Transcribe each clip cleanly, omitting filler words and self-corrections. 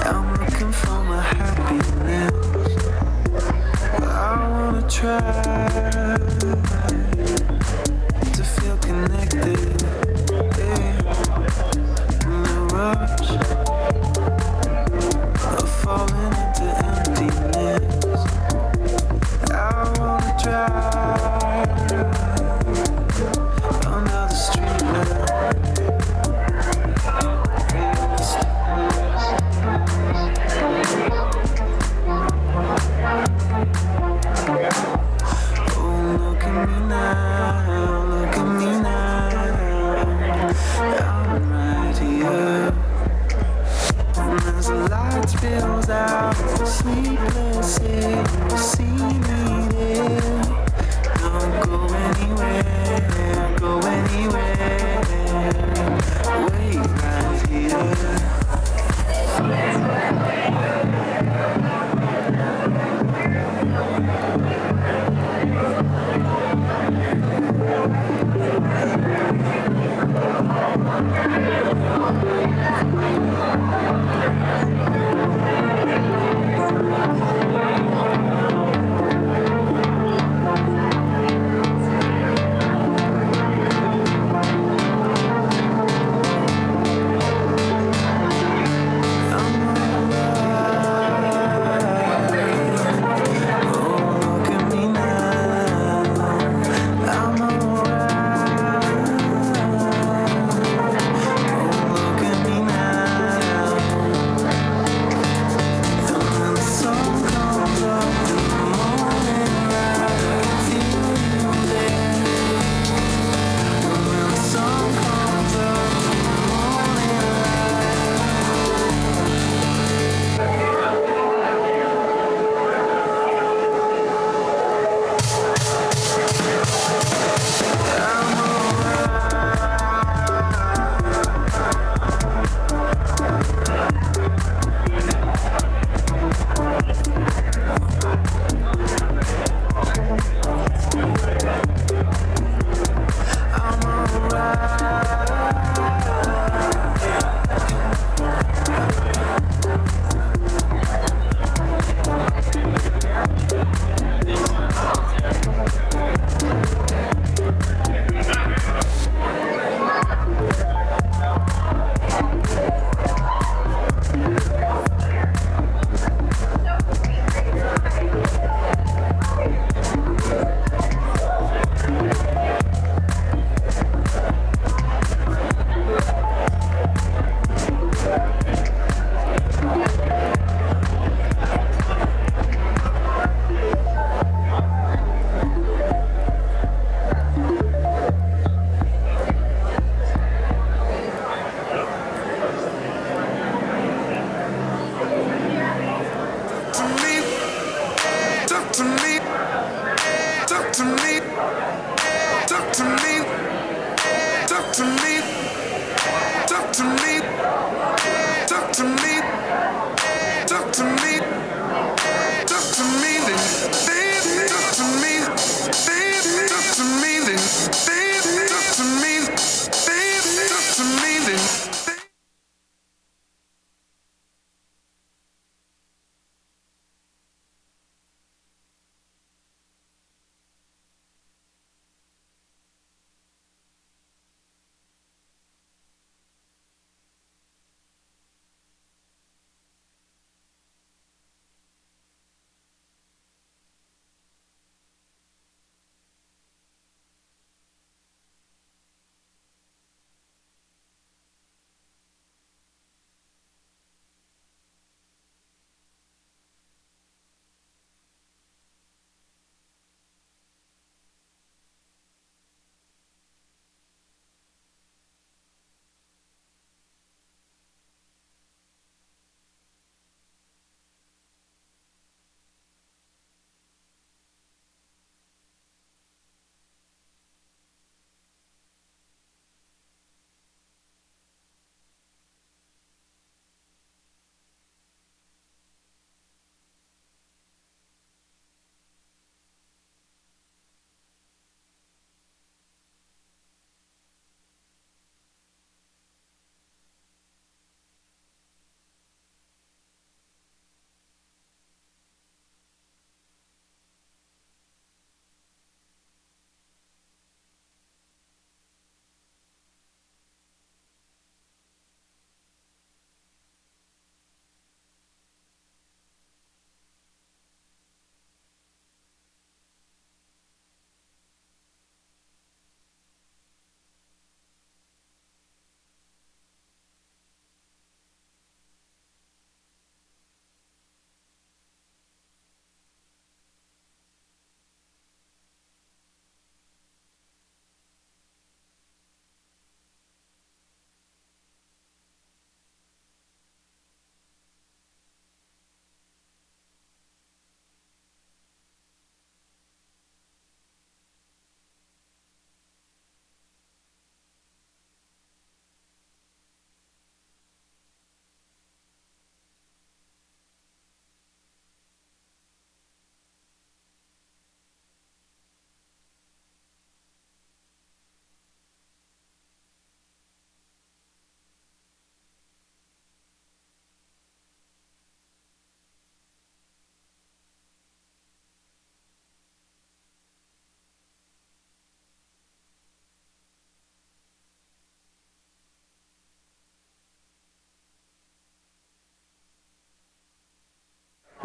I'm looking for my happiness. I wanna try to feel connected, yeah. In the rush of falling into emptiness, I wanna drive under the street lamp. Oh, look at me now, look at me now. I'm right here. And as the light spills out, sleepless if you see me there. Don't go anywhere, go anywhere. Wait right here.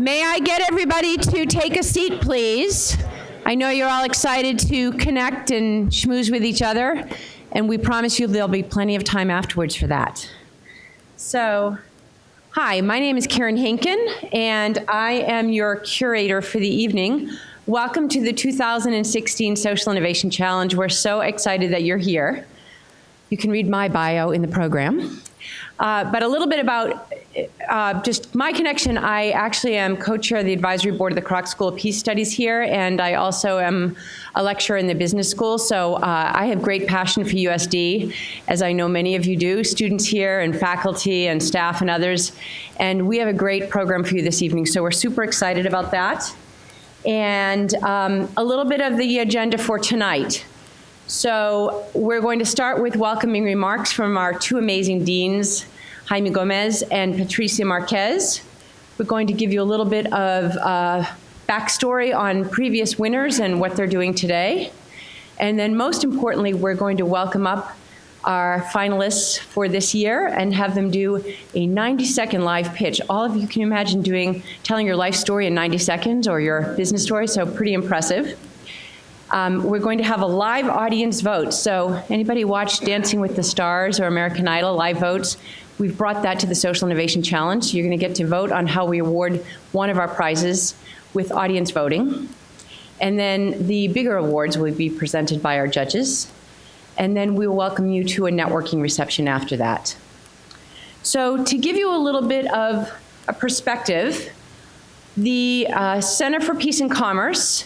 May I get everybody to take a seat, please? I know you're all excited to connect and schmooze with each other, and we promise you there'll be plenty of time afterwards for that. So, hi, my name is Karen Hinken, and I am your curator for the evening. Welcome to the 2016 Social Innovation Challenge. We're so excited that you're here. You can read my bio in the program. But a little bit about just my connection. I actually am co-chair of the advisory board of the Kroc School of Peace Studies here, and I also am a lecturer in the business school. So I have great passion for USD, as I know many of you do, students here and faculty and staff and others. And we have a great program for you this evening, so we're super excited about that. And a little bit of the agenda for tonight. So we're going to start with welcoming remarks from our two amazing deans, Jaime Gomez and Patricia Marquez. We're going to give you a little bit of backstory on previous winners and what they're doing today. And then most importantly, we're going to welcome up our finalists for this year and have them do a 90-second live pitch. All of you can imagine telling your life story in 90 seconds or your business story, so pretty impressive. We're going to have a live audience vote. So anybody watch Dancing with the Stars or American Idol live votes? We've brought that to the Social Innovation Challenge. You're going to get to vote on how we award one of our prizes with audience voting. And then the bigger awards will be presented by our judges. And then we will welcome you to a networking reception after that. So to give you a little bit of a perspective, the Center for Peace and Commerce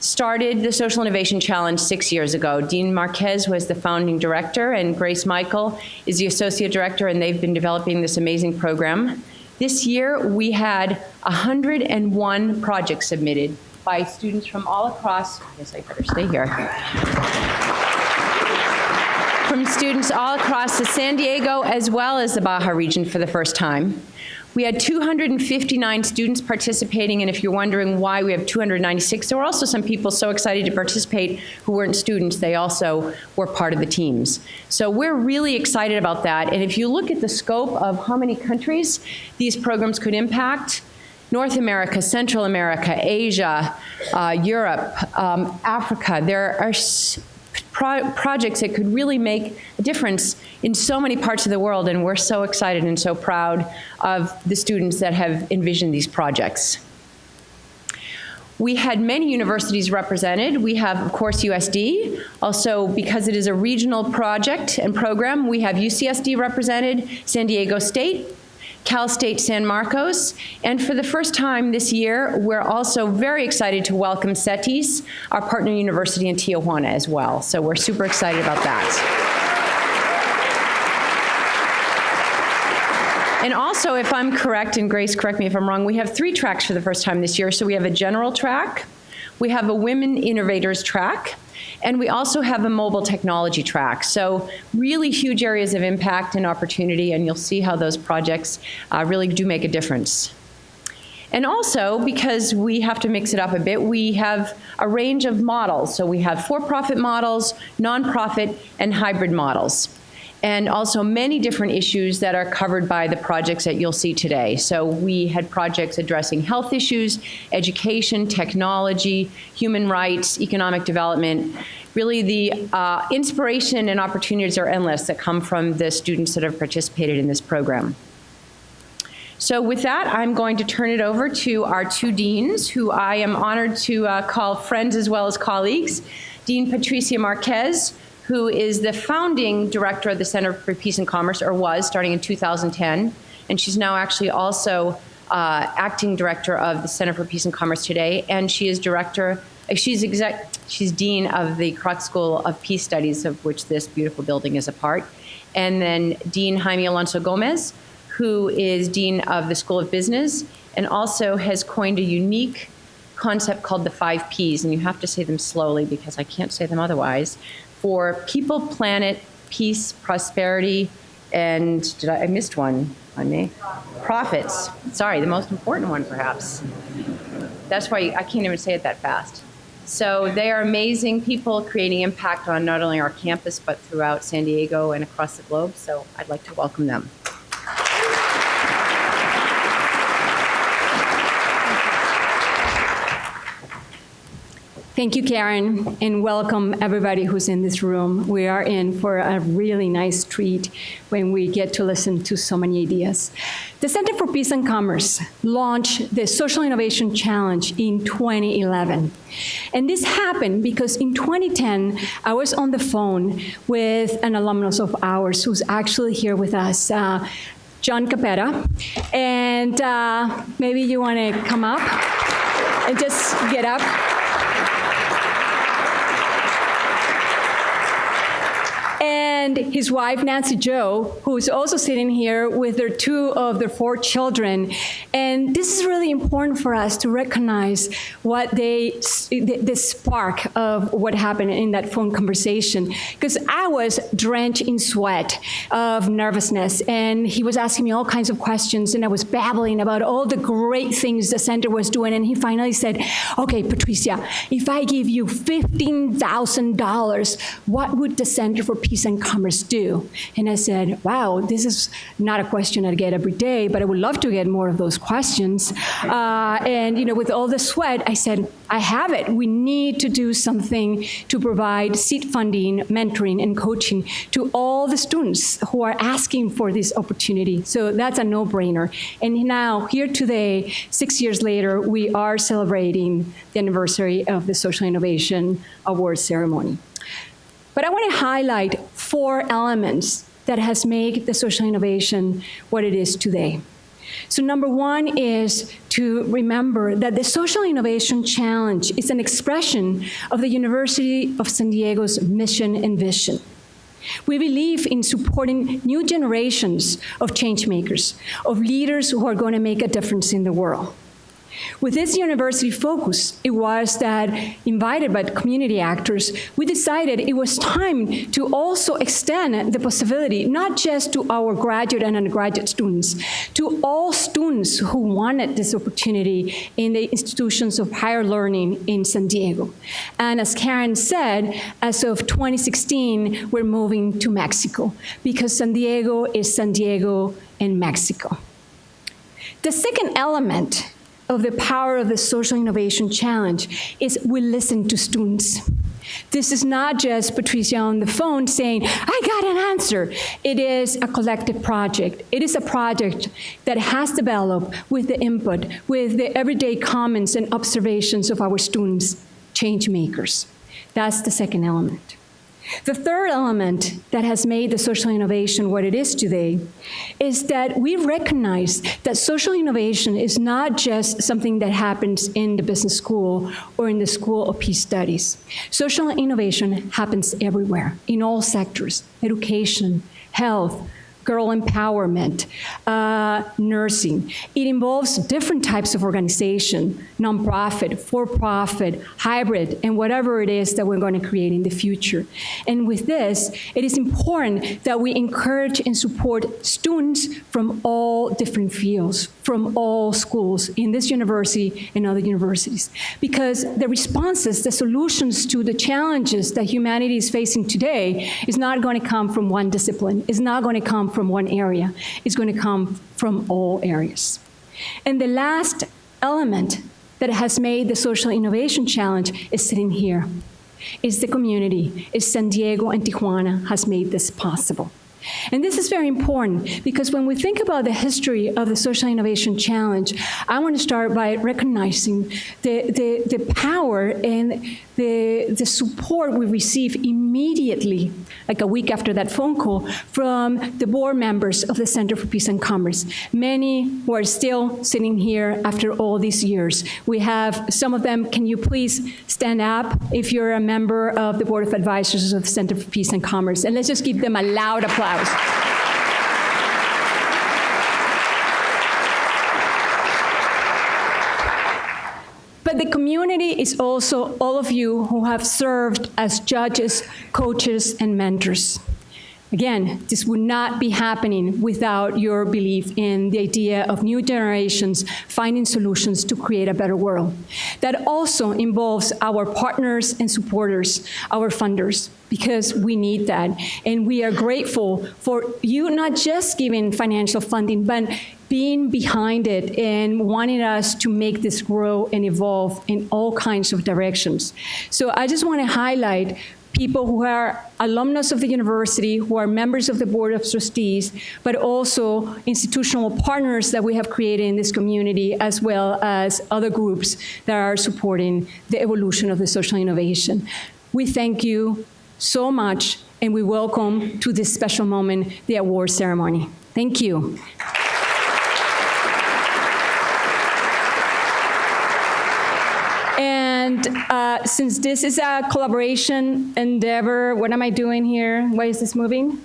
started the Social Innovation Challenge 6 years ago. Dean Marquez was the founding director, and Grace Michael is the associate director, and they've been developing this amazing program. This year, we had 101 projects submitted by students from all across, I guess I better stay here. From students all across the San Diego as well as the Baja region for the first time. We had 259 students participating, and if you're wondering why we have 296, there were also some people so excited to participate who weren't students. They also were part of the teams. So we're really excited about that, and if you look at the scope of how many countries these programs could impact, North America, Central America, Asia, Europe, Africa, there are projects that could really make a difference in so many parts of the world, and we're so excited and so proud of the students that have envisioned these projects. We had many universities represented. We have, of course, USD. Also, because it is a regional project and program, we have UCSD represented, San Diego State, Cal State San Marcos, and for the first time this year, we're also very excited to welcome CETIS, our partner university in Tijuana as well. So we're super excited about that. And also, if I'm correct, and Grace, correct me if I'm wrong, we have 3 tracks for the first time this year. So we have a general track, we have a women innovators track, and we also have a mobile technology track. So really huge areas of impact and opportunity, and you'll see how those projects really do make a difference. And also, because we have to mix it up a bit, we have a range of models. So we have for-profit models, nonprofit, and hybrid models. And also many different issues that are covered by the projects that you'll see today. So we had projects addressing health issues, education, technology, human rights, economic development. Really the inspiration and opportunities are endless that come from the students that have participated in this program. So with that, I'm going to turn it over to our 2 deans, who I am honored to call friends as well as colleagues. Dean Patricia Marquez, who is the founding director of the Center for Peace and Commerce, or was, starting in 2010. And she's now actually also acting director of the Center for Peace and Commerce today. And she is she's dean of the Kroc School of Peace Studies, of which this beautiful building is a part. And then Dean Jaime Alonso Gomez, who is dean of the School of Business, and also has coined a unique concept called the 5 Ps, and you have to say them slowly because I can't say them otherwise, for people, planet, peace, prosperity, and I missed one on me? Profits. Sorry, the most important one perhaps. That's why I can't even say it that fast. So they are amazing people creating impact on not only our campus, but throughout San Diego and across the globe. So I'd like to welcome them. Thank you, Karen, and welcome everybody who's in this room. We are in for a really nice treat when we get to listen to so many ideas. The Center for Peace and Commerce launched the Social Innovation Challenge in 2011. And this happened because in 2010, I was on the phone with an alumnus of ours who's actually here with us, John Capetta. And maybe you want to come up and just get up. And his wife, Nancy Jo, who is also sitting here with their two of their 4 children. And this is really important for us to recognize what the spark of what happened in that phone conversation. Because I was drenched in sweat of nervousness, and he was asking me all kinds of questions, and I was babbling about all the great things the center was doing. And he finally said, okay, Patricia, if I give you $15,000, what would the Center for Peace and Commerce do? And I said, wow, this is not a question I get every day, but I would love to get more of those questions. And with all the sweat, I said, I have it. We need to do something to provide seed funding, mentoring, and coaching to all the students who are asking for this opportunity. So that's a no-brainer. And now, here today, 6 years later, we are celebrating the anniversary of the Social Innovation Awards ceremony. But I want to highlight 4 elements that has made the social innovation what it is today. So number 1 is to remember that the Social Innovation Challenge is an expression of the University of San Diego's mission and vision. We believe in supporting new generations of change makers, of leaders who are going to make a difference in the world. With this university focus, it was that, invited by the community actors, we decided it was time to also extend the possibility, not just to our graduate and undergraduate students, to all students who wanted this opportunity in the institutions of higher learning in San Diego. And as Karen said, as of 2016, we're moving to Mexico, because San Diego is San Diego and Mexico. The second element of the power of the Social Innovation Challenge is we listen to students. This is not just Patricia on the phone saying, I got an answer. It is a collective project. It is a project that has developed with the input, with the everyday comments and observations of our students, change makers. That's the second element. The third element that has made the social innovation what it is today is that we recognize that social innovation is not just something that happens in the business school or in the School of Peace Studies. Social innovation happens everywhere, in all sectors: education, health, girl empowerment, nursing. It involves different types of organization, nonprofit, for-profit, hybrid, and whatever it is that we're going to create in the future. And with this, it is important that we encourage and support students from all different fields, from all schools in this university and other universities. Because the responses, the solutions to the challenges that humanity is facing today is not going to come from one discipline, is not going to come from one area. It's going to come from all areas. And the last element that has made the Social Innovation Challenge is sitting here. It's the community. It's San Diego and Tijuana has made this possible. And this is very important because when we think about the history of the Social Innovation Challenge, I want to start by recognizing the power and the support we receive immediately, like a week after that phone call, from the board members of the Center for Peace and Commerce, many who are still sitting here after all these years. We have some of them. Can you please stand up if you're a member of the Board of Advisors of the Center for Peace and Commerce? And let's just give them a loud applause. But the community is also all of you who have served as judges, coaches, and mentors. Again, this would not be happening without your belief in the idea of new generations finding solutions to create a better world. That also involves our partners and supporters, our funders, because we need that. And we are grateful for you not just giving financial funding, but being behind it and wanting us to make this grow and evolve in all kinds of directions. So I just want to highlight people who are alumnus of the university, who are members of the Board of Trustees, but also institutional partners that we have created in this community, as well as other groups that are supporting the evolution of the social innovation. We thank you so much, and we welcome to this special moment the award ceremony. Thank you. And since this is a collaboration endeavor, what am I doing here? Why is this moving?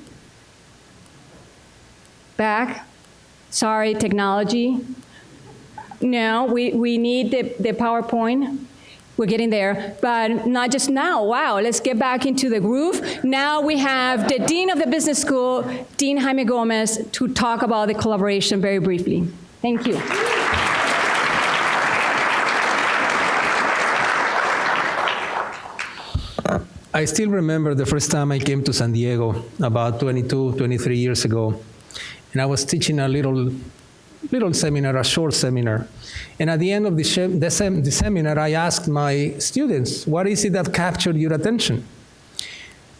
Back? Sorry, technology. No, we need the PowerPoint. We're getting there, but not just now. Wow, let's get back into the groove. Now we have the Dean of the Business School, Dean Jaime Gomez, to talk about the collaboration very briefly. Thank you. I still remember the first time I came to San Diego about 22, 23 years ago, and I was teaching a little seminar, a short seminar. And at the end of the seminar, I asked my students, what is it that captured your attention?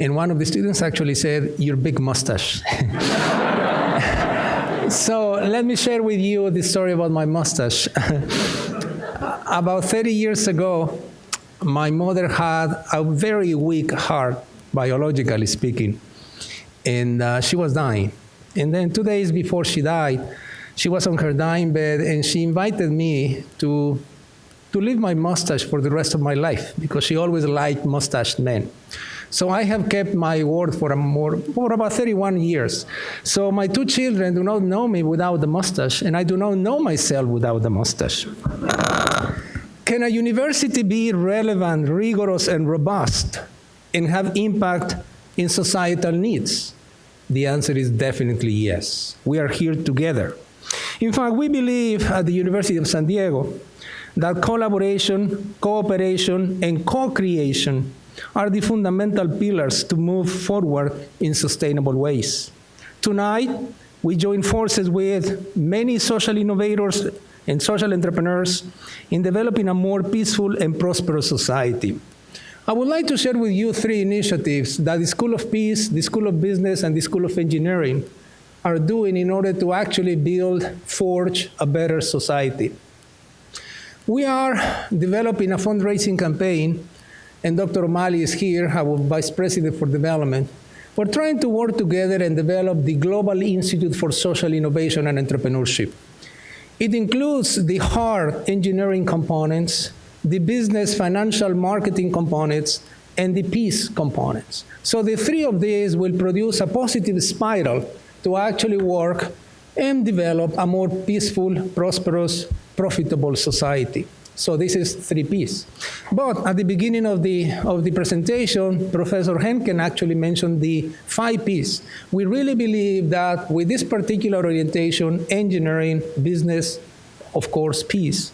And one of the students actually said, your big mustache. So let me share with you the story about my mustache. About 30 years ago, my mother had a very weak heart, biologically speaking, and she was dying. And then 2 days before she died, she was on her dying bed, and she invited me to leave my mustache for the rest of my life, because she always liked mustached men. So I have kept my word for about 31 years. So my two children do not know me without the mustache, and I do not know myself without the mustache. Can a university be relevant, rigorous, and robust, and have impact in societal needs? The answer is definitely yes. We are here together. In fact, we believe at the University of San Diego that collaboration, cooperation, and co-creation are the fundamental pillars to move forward in sustainable ways. Tonight, we join forces with many social innovators and social entrepreneurs in developing a more peaceful and prosperous society. I would like to share with you 3 initiatives that the School of Peace, the School of Business, and the School of Engineering are doing in order to actually forge a better society. We are developing a fundraising campaign, and Dr. O'Malley is here, our Vice President for Development. We're trying to work together and develop the Global Institute for Social Innovation and Entrepreneurship. It includes the hard engineering components, the business, financial, marketing components, and the peace components. So the 3 of these will produce a positive spiral to actually work and develop a more peaceful, prosperous, profitable society. So this is 3 Ps. But at the beginning of the presentation, Professor Henken actually mentioned the 5 Ps. We really believe that with this particular orientation, engineering, business, of course, peace,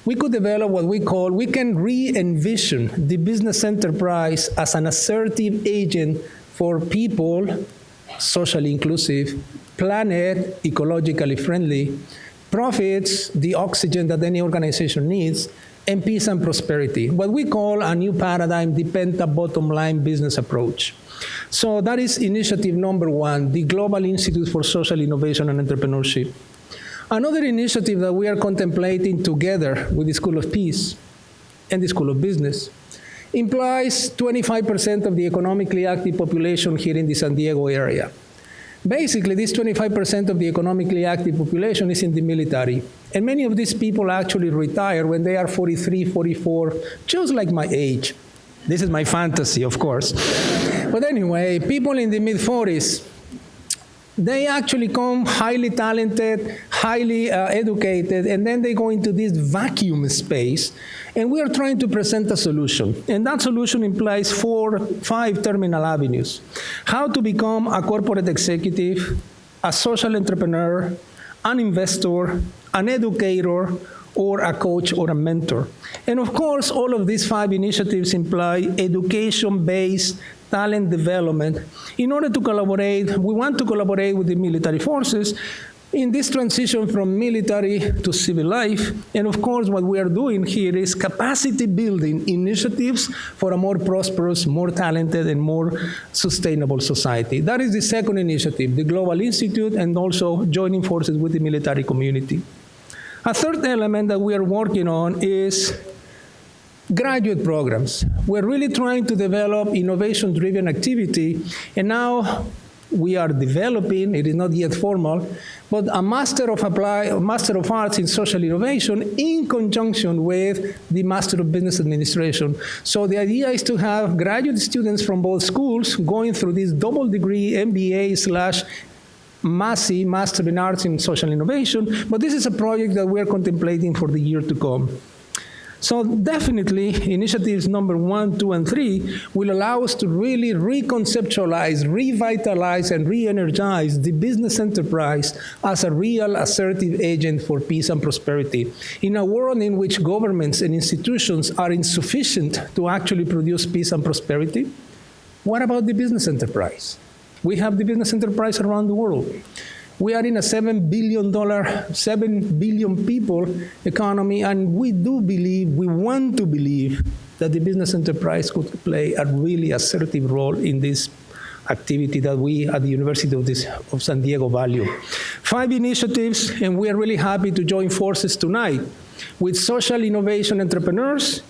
we could develop what we can re-envision the business enterprise as an assertive agent for people, socially inclusive, planet, ecologically friendly, profits, the oxygen that any organization needs, and peace and prosperity. What we call a new paradigm, the bottom line business approach. So that is initiative number 1, the Global Institute for Social Innovation and Entrepreneurship. Another initiative that we are contemplating together with the School of Peace and the School of Business implies 25% of the economically active population here in the San Diego area. Basically, this 25% of the economically active population is in the military. And many of these people actually retire when they are 43, 44, just like my age. This is my fantasy, of course. But anyway, people in the mid-40s they actually come highly talented, highly educated, and then they go into this vacuum space, and we are trying to present a solution. And that solution implies 5 terminal avenues. How to become a corporate executive, a social entrepreneur, an investor, an educator, or a coach or a mentor. And of course, all of these 5 initiatives imply education-based talent development. In order to collaborate, we want to collaborate with the military forces in this transition from military to civil life. And of course, what we are doing here is capacity building initiatives for a more prosperous, more talented, and more sustainable society. That is the second initiative, the Global Institute, and also joining forces with the military community. A third element that we are working on is graduate programs. We're really trying to develop innovation-driven activity, and now we are developing, it is not yet formal, but a Master of Arts in Social Innovation in conjunction with the Master of Business Administration. So the idea is to have graduate students from both schools going through this double degree MBA/MASI, Master in Arts in Social Innovation, but this is a project that we're contemplating for the year to come. So definitely, initiatives number 1, 2, and 3 will allow us to really reconceptualize, revitalize, and re-energize the business enterprise as a real assertive agent for peace and prosperity. In a world in which governments and institutions are insufficient to actually produce peace and prosperity, what about the business enterprise? We have the business enterprise around the world. We are in a $7 billion people economy, and we want to believe that the business enterprise could play a really assertive role in this activity that we at the University of San Diego value. 5 initiatives, and we are really happy to join forces tonight with social innovation entrepreneurs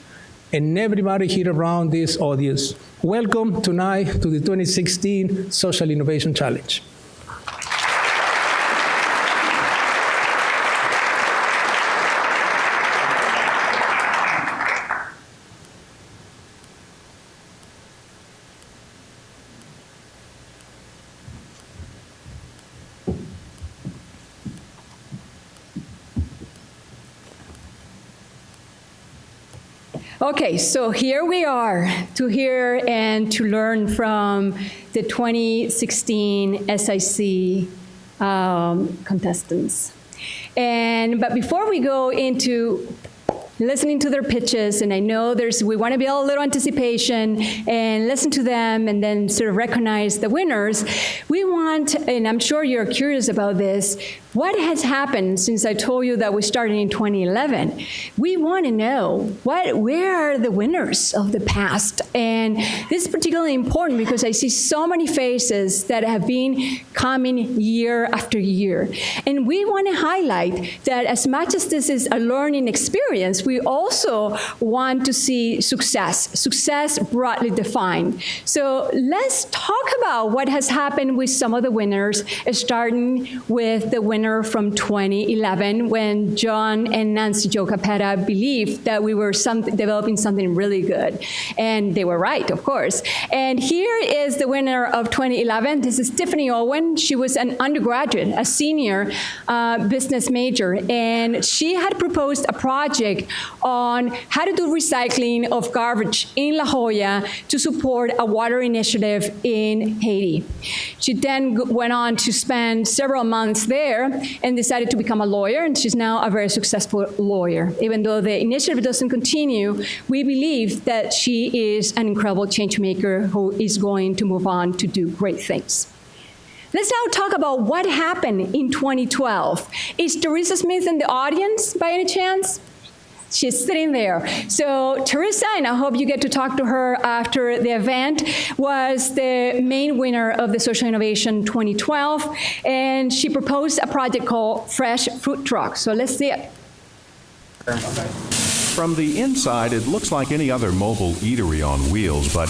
and everybody here around this audience. Welcome tonight to the 2016 Social Innovation Challenge. Okay, so here we are to hear and to learn from the 2016 SIC contestants. But before we go into listening to their pitches, and I know we want to build a little anticipation and listen to them and then sort of recognize the winners, we want, and I'm sure you're curious about this, what has happened since I told you that we started in 2011? We want to know where are the winners of the past? And this is particularly important because I see so many faces that have been coming year after year. And we want to highlight that as much as this is a learning experience, we also want to see success broadly defined. So let's talk about what has happened with some of the winners, starting with the winner from 2011 when John and Nancy Jo Capetta believed that we were developing something really good. And they were right, of course. And here is the winner of 2011. This is Tiffany Owen. She was an undergraduate, a senior business major, and she had proposed a project on how to do recycling of garbage in La Jolla to support a water initiative in Haiti. She then went on to spend several months there and decided to become a lawyer, and she's now a very successful lawyer. Even though the initiative doesn't continue, we believe that she is an incredible change maker who is going to move on to do great things. Let's now talk about what happened in 2012. Is Teresa Smith in the audience by any chance? She's sitting there. So Teresa, and I hope you get to talk to her after the event, was the main winner of the Social Innovation 2012, and she proposed a project called Fresh Fruit Truck. So let's see it. From the inside, it looks like any other mobile eatery on wheels, but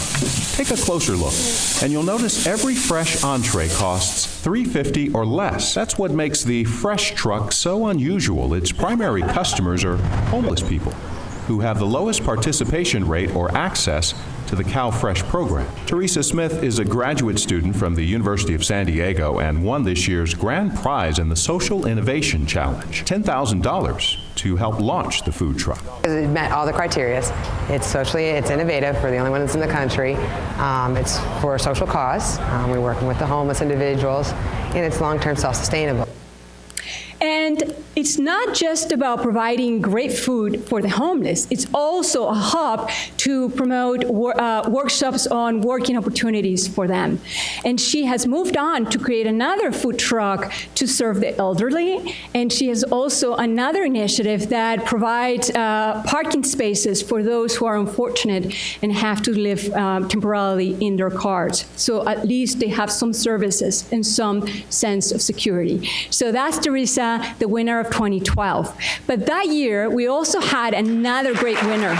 take a closer look, and you'll notice every fresh entree costs $3.50 or less. That's what makes the Fresh Truck so unusual. Its primary customers are homeless people who have the lowest participation rate or access to the Cow Fresh program. Teresa Smith is a graduate student from the University of San Diego and won this year's grand prize in the Social Innovation Challenge, $10,000 to help launch the food truck. It met all the criteria. It's innovative. We're the only one that's in the country. It's for a social cause. We're working with the homeless individuals, and it's long-term self-sustainable. And it's not just about providing great food for the homeless. It's also a hub to promote workshops on working opportunities for them. And she has moved on to create another food truck to serve the elderly. And she has also another initiative that provides parking spaces for those who are unfortunate and have to live temporarily in their cars. So at least they have some services and some sense of security. So that's Teresa, the winner of 2012. But that year, we also had another great winner.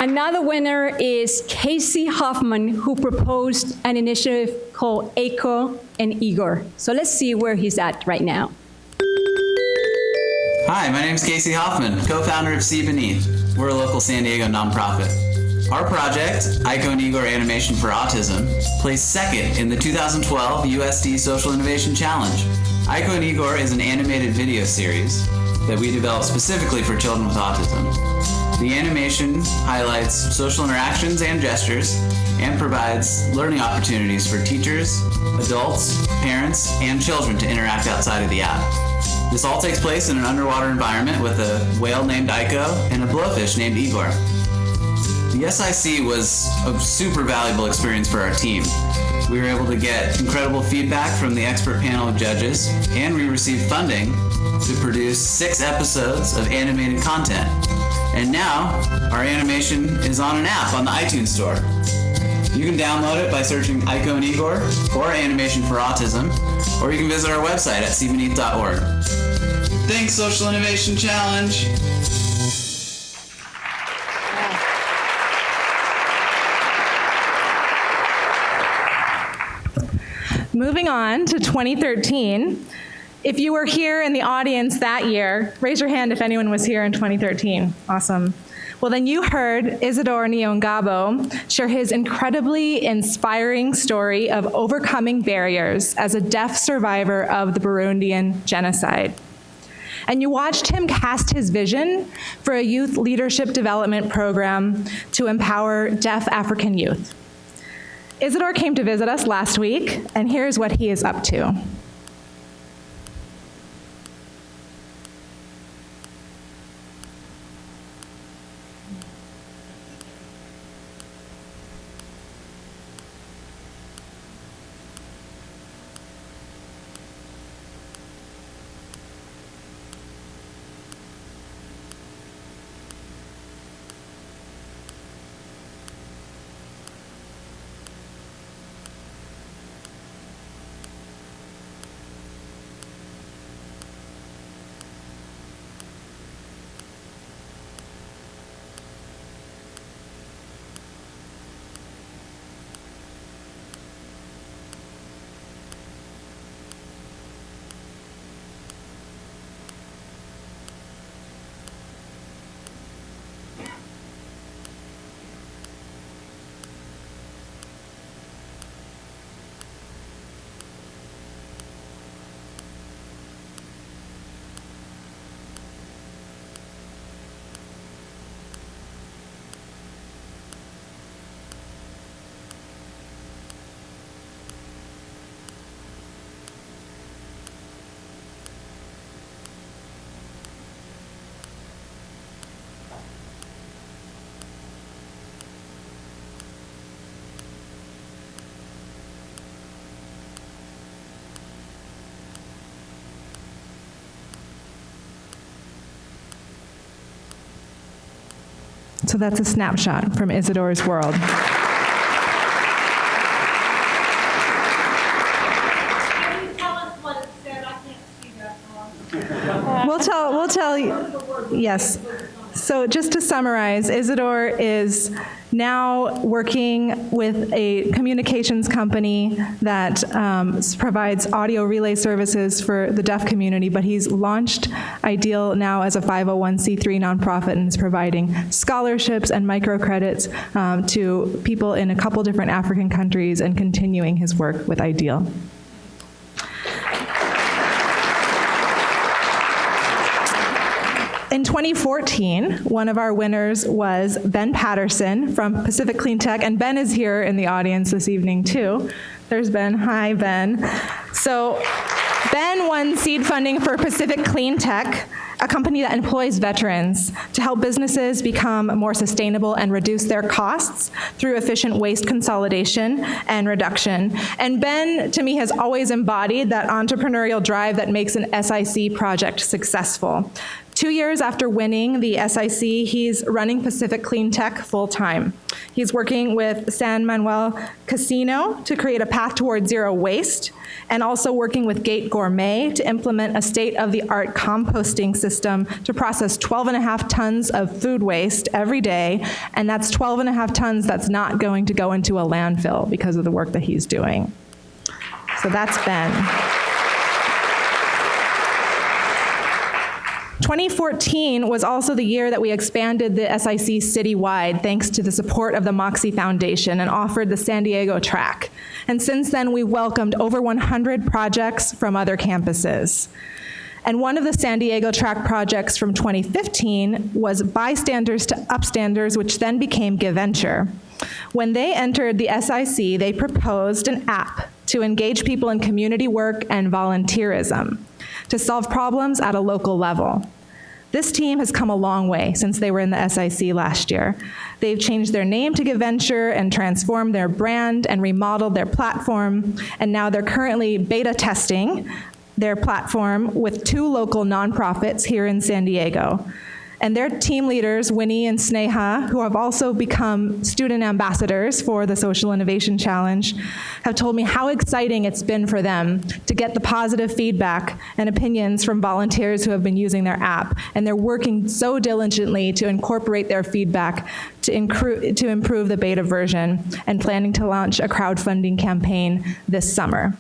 Another winner is Casey Hoffman, who proposed an initiative called Echo and Igor. So let's see where he's at right now. Hi, my name is Casey Hoffman, co-founder of See Beneath. We're a local San Diego nonprofit. Our project, Ico and Igor Animation for Autism, placed second in the 2012 USD Social Innovation Challenge. Ico and Igor is an animated video series that we developed specifically for children with autism. The animation highlights social interactions and gestures and provides learning opportunities for teachers, adults, parents, and children to interact outside of the app. This all takes place in an underwater environment with a whale named Ico and a blowfish named Igor. The SIC was a super valuable experience for our team. We were able to get incredible feedback from the expert panel of judges, and we received funding to produce 6 episodes of animated content. And now, our animation is on an app on the iTunes Store. You can download it by searching Ico and Igor or Animation for Autism, or you can visit our website at seebeneath.org. Thanks, Social Innovation Challenge! Moving on to 2013, if you were here in the audience that year, raise your hand if anyone was here in 2013. Awesome. Well, then you heard Isidore Nyongabo share his incredibly inspiring story of overcoming barriers as a deaf survivor of the Burundian genocide. And you watched him cast his vision for a youth leadership development program to empower deaf African youth. Isidore came to visit us last week, and here's what he is up to. So that's a snapshot from Isidore's world. We'll tell you, yes. So just to summarize, Isidore is now working with a communications company that provides audio relay services for the deaf community, but he's launched Ideal now as a 501c3 nonprofit and is providing scholarships and microcredits to people in a couple different African countries and continuing his work with Ideal. In 2014, one of our winners was Ben Patterson from Pacific Clean Tech, and Ben is here in the audience this evening too. There's Ben. Hi, Ben. So Ben won seed funding for Pacific Clean Tech, a company that employs veterans to help businesses become more sustainable and reduce their costs through efficient waste consolidation and reduction. And Ben, to me, has always embodied that entrepreneurial drive that makes an SIC project successful. 2 years after winning the SIC, he's running Pacific Clean Tech full-time. He's working with San Manuel Casino to create a path toward zero waste, and also working with Gate Gourmet to implement a state-of-the-art composting system to process 12.5 tons of food waste every day, and that's 12.5 tons that's not going to go into a landfill because of the work that he's doing. So that's Ben. 2014 was also the year that we expanded the SIC citywide thanks to the support of the Moxie Foundation and offered the San Diego track. And since then, we've welcomed over 100 projects from other campuses. And one of the San Diego track projects from 2015 was Bystanders to Upstanders, which then became GiveVenture. When they entered the SIC, they proposed an app to engage people in community work and volunteerism to solve problems at a local level. This team has come a long way since they were in the SIC last year. They've changed their name to GiveVenture and transformed their brand and remodeled their platform, and now they're currently beta testing their platform with 2 local nonprofits here in San Diego. And their team leaders, Winnie and Sneha, who have also become student ambassadors for the Social Innovation Challenge, have told me how exciting it's been for them to get the positive feedback and opinions from volunteers who have been using their app. And they're working so diligently to incorporate their feedback to improve the beta version, and planning to launch a crowdfunding campaign this summer.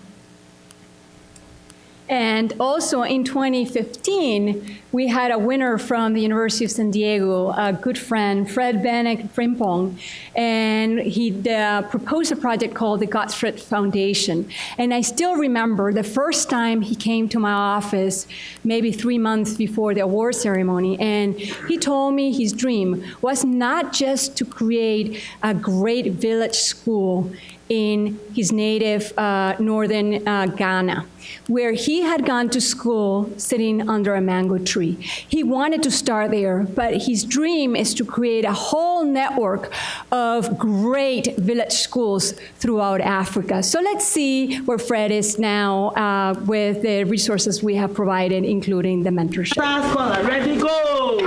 And also in 2015, we had a winner from the University of San Diego, a good friend, Fred Bennett Frimpong, and he proposed a project called the Gottfried Foundation. And I still remember the first time he came to my office, maybe 3 months before the award ceremony, and he told me his dream was not just to create a great village school in his native northern Ghana, where he had gone to school sitting under a mango tree. He wanted to start there, but his dream is to create a whole network of great village schools throughout Africa. So let's see where Fred is now with the resources we have provided, including the mentorship. Ready, go!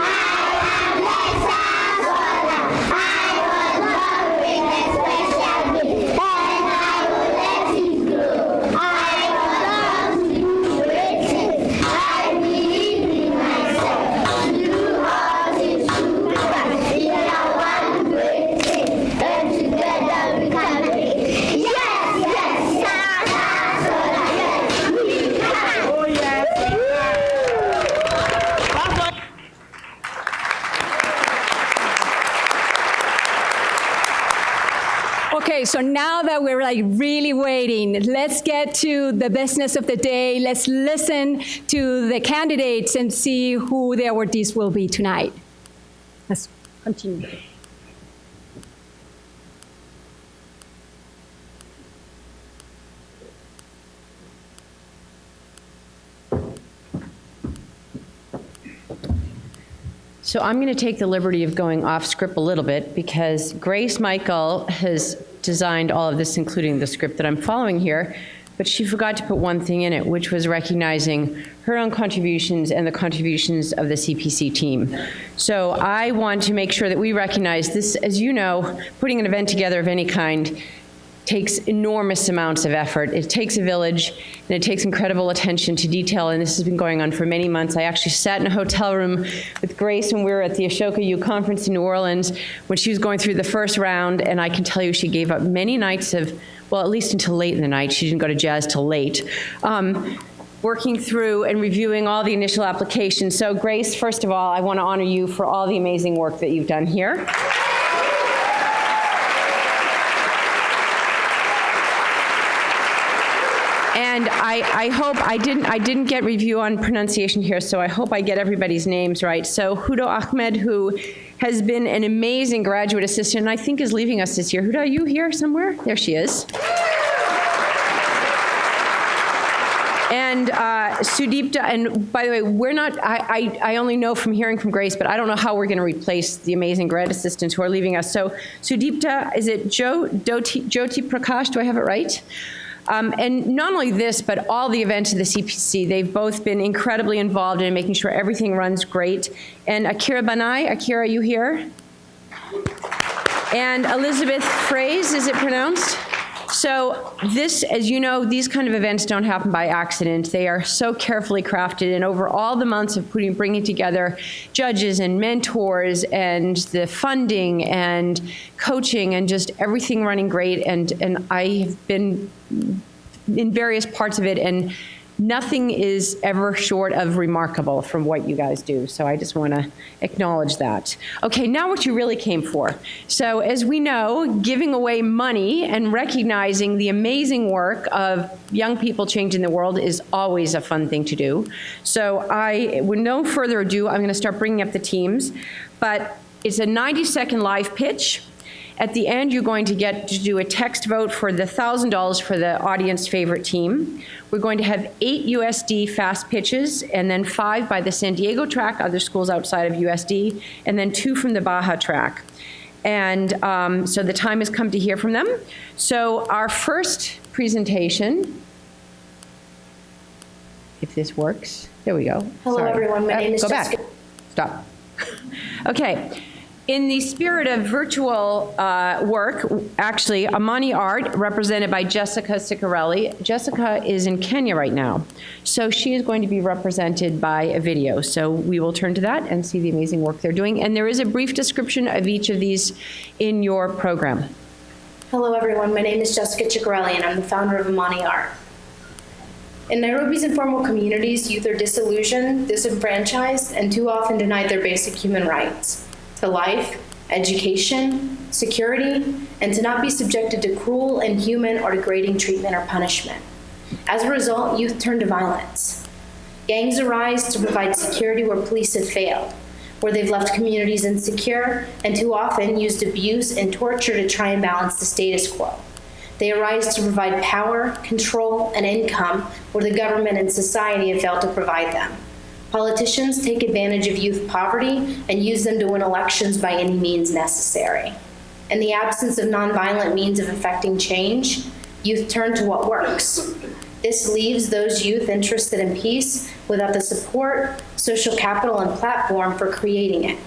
Okay, so now that we're like really waiting, let's get to the business of the day. Let's listen to the candidates and see who the awardees will be tonight. Let's continue. So I'm going to take the liberty of going off script a little bit because Grace Michael has designed all of this, including the script that I'm following here, but she forgot to put one thing in it, which was recognizing her own contributions and the contributions of the CPC team. So I want to make sure that we recognize this. As you know, putting an event together of any kind takes enormous amounts of effort. It takes a village, and it takes incredible attention to detail, and this has been going on for many months. I actually sat in a hotel room with Grace when we were at the Ashoka U conference in New Orleans when she was going through the first round, and I can tell you she gave up many nights of, well, at least until late in the night. She didn't go to jazz till late. Working through and reviewing all the initial applications. So Grace, first of all, I want to honor you for all the amazing work that you've done here. And I hope, I didn't get review on pronunciation here, so I hope I get everybody's names right. So Huda Ahmed, who has been an amazing graduate assistant, and I think is leaving us this year. Huda, are you here somewhere? There she is. And Sudipta, and by the way, we're not, I only know from hearing from Grace, but I don't know how we're going to replace the amazing grad assistants who are leaving us. So Sudipta, is it Jyoti Prakash, do I have it right? And not only this, but all the events of the CPC, they've both been incredibly involved in making sure everything runs great. And Akira Banai, Akira, are you here? And Elizabeth Fraze, is it pronounced? So this, as you know, these kind of events don't happen by accident. They are so carefully crafted, and over all the months of bringing together judges and mentors and the funding and coaching and just everything running great, and I have been in various parts of it, and nothing is ever short of remarkable from what you guys do. So I just want to acknowledge that. Okay, now what you really came for. So as we know, giving away money and recognizing the amazing work of young people changing the world is always a fun thing to do. So with no further ado, I'm going to start bringing up the teams. But it's a 90-second live pitch. At the end, you're going to get to do a text vote for the $1,000 for the audience favorite team. We're going to have 8 USD fast pitches, and then 5 by the San Diego track, other schools outside of USD, and then 2 from the Baja track. And so the time has come to hear from them. So our first presentation, if this works, there we go. Hello, everyone. My name is Jessica. Go back. Stop. Okay. In the spirit of virtual work, actually, Amani Art, represented by Jessica Ciccarelli. Jessica is in Kenya right now, so she is going to be represented by a video. So we will turn to that and see the amazing work they're doing. And there is a brief description of each of these in your program. Hello, everyone. My name is Jessica Ciccarelli, and I'm the founder of Amani Art. In Nairobi's informal communities, youth are disillusioned, disenfranchised, and too often denied their basic human rights to life, education, security, and to not be subjected to cruel, inhuman, or degrading treatment or punishment. As a result, youth turn to violence. Gangs arise to provide security where police have failed, where they've left communities insecure, and too often used abuse and torture to try and balance the status quo. They arise to provide power, control, and income where the government and society have failed to provide them. Politicians take advantage of youth poverty and use them to win elections by any means necessary. In the absence of nonviolent means of effecting change, youth turn to what works. This leaves those youth interested in peace without the support, social capital, and platform for creating it.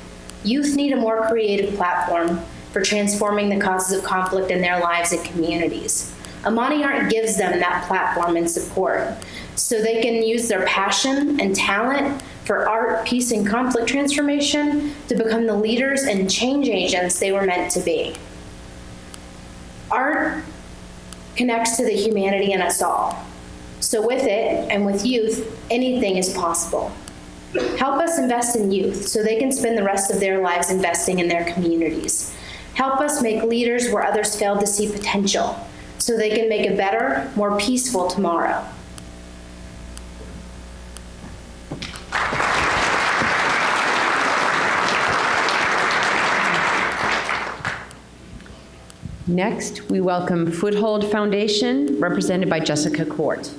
Youth need a more creative platform for transforming the causes of conflict in their lives and communities. Amani Art gives them that platform and support, so they can use their passion and talent for art, peace, and conflict transformation to become the leaders and change agents they were meant to be. Art connects to the humanity in us all. So with it, and with youth, anything is possible. Help us invest in youth so they can spend the rest of their lives investing in their communities. Help us make leaders where others failed to see potential, so they can make a better, more peaceful tomorrow. Next, we welcome Foothold Foundation, represented by Jessica Court.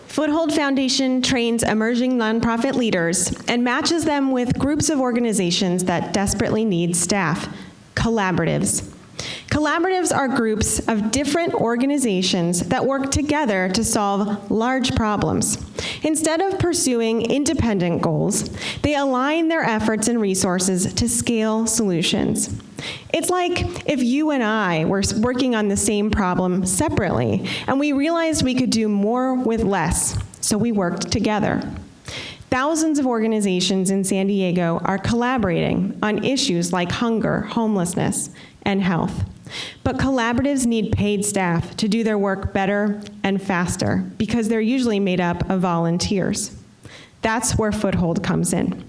Foothold Foundation trains emerging nonprofit leaders and matches them with groups of organizations that desperately need staff, collaboratives. Collaboratives are groups of different organizations that work together to solve large problems. Instead of pursuing independent goals, they align their efforts and resources to scale solutions. It's like if you and I were working on the same problem separately, and we realized we could do more with less, so we worked together. Thousands of organizations in San Diego are collaborating on issues like hunger, homelessness, and health. But collaboratives need paid staff to do their work better and faster because they're usually made up of volunteers. That's where Foothold comes in.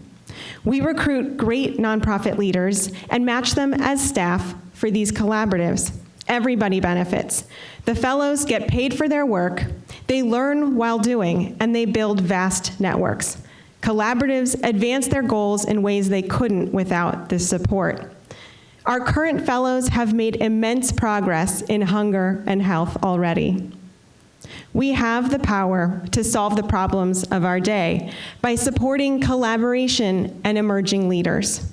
We recruit great nonprofit leaders and match them as staff for these collaboratives. Everybody benefits. The fellows get paid for their work, they learn while doing, and they build vast networks. Collaboratives advance their goals in ways they couldn't without this support. Our current fellows have made immense progress in hunger and health already. We have the power to solve the problems of our day by supporting collaboration and emerging leaders.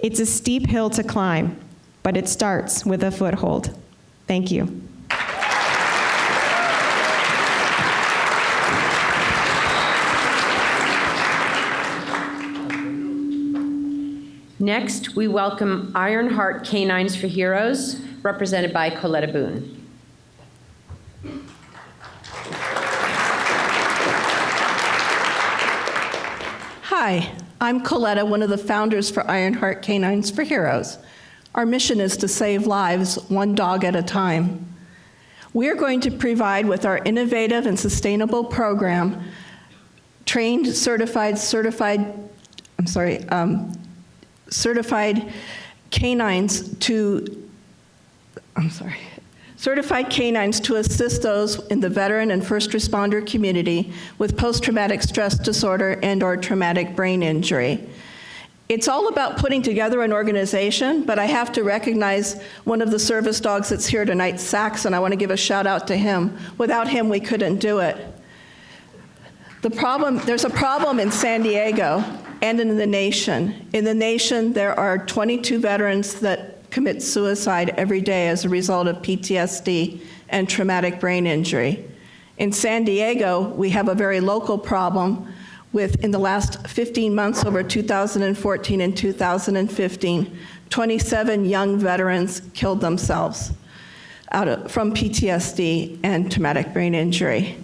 It's a steep hill to climb, but it starts with a foothold. Thank you. Next, we welcome Ironheart K9s for Heroes, represented by Coletta Boone. Hi, I'm Coletta, one of the founders for Ironheart K9s for Heroes. Our mission is to save lives one dog at a time. We're going to provide with our innovative and sustainable program trained, certified canines to assist those in the veteran and first responder community with post-traumatic stress disorder and/or traumatic brain injury. It's all about putting together an organization, but I have to recognize one of the service dogs that's here tonight, Saxon. I want to give a shout out to him. Without him, we couldn't do it. There's a problem in San Diego and in the nation. In the nation, there are 22 veterans that commit suicide every day as a result of PTSD and traumatic brain injury. In San Diego, we have a very local problem with, in the last 15 months, over 2014 and 2015, 27 young veterans killed themselves from PTSD and traumatic brain injury.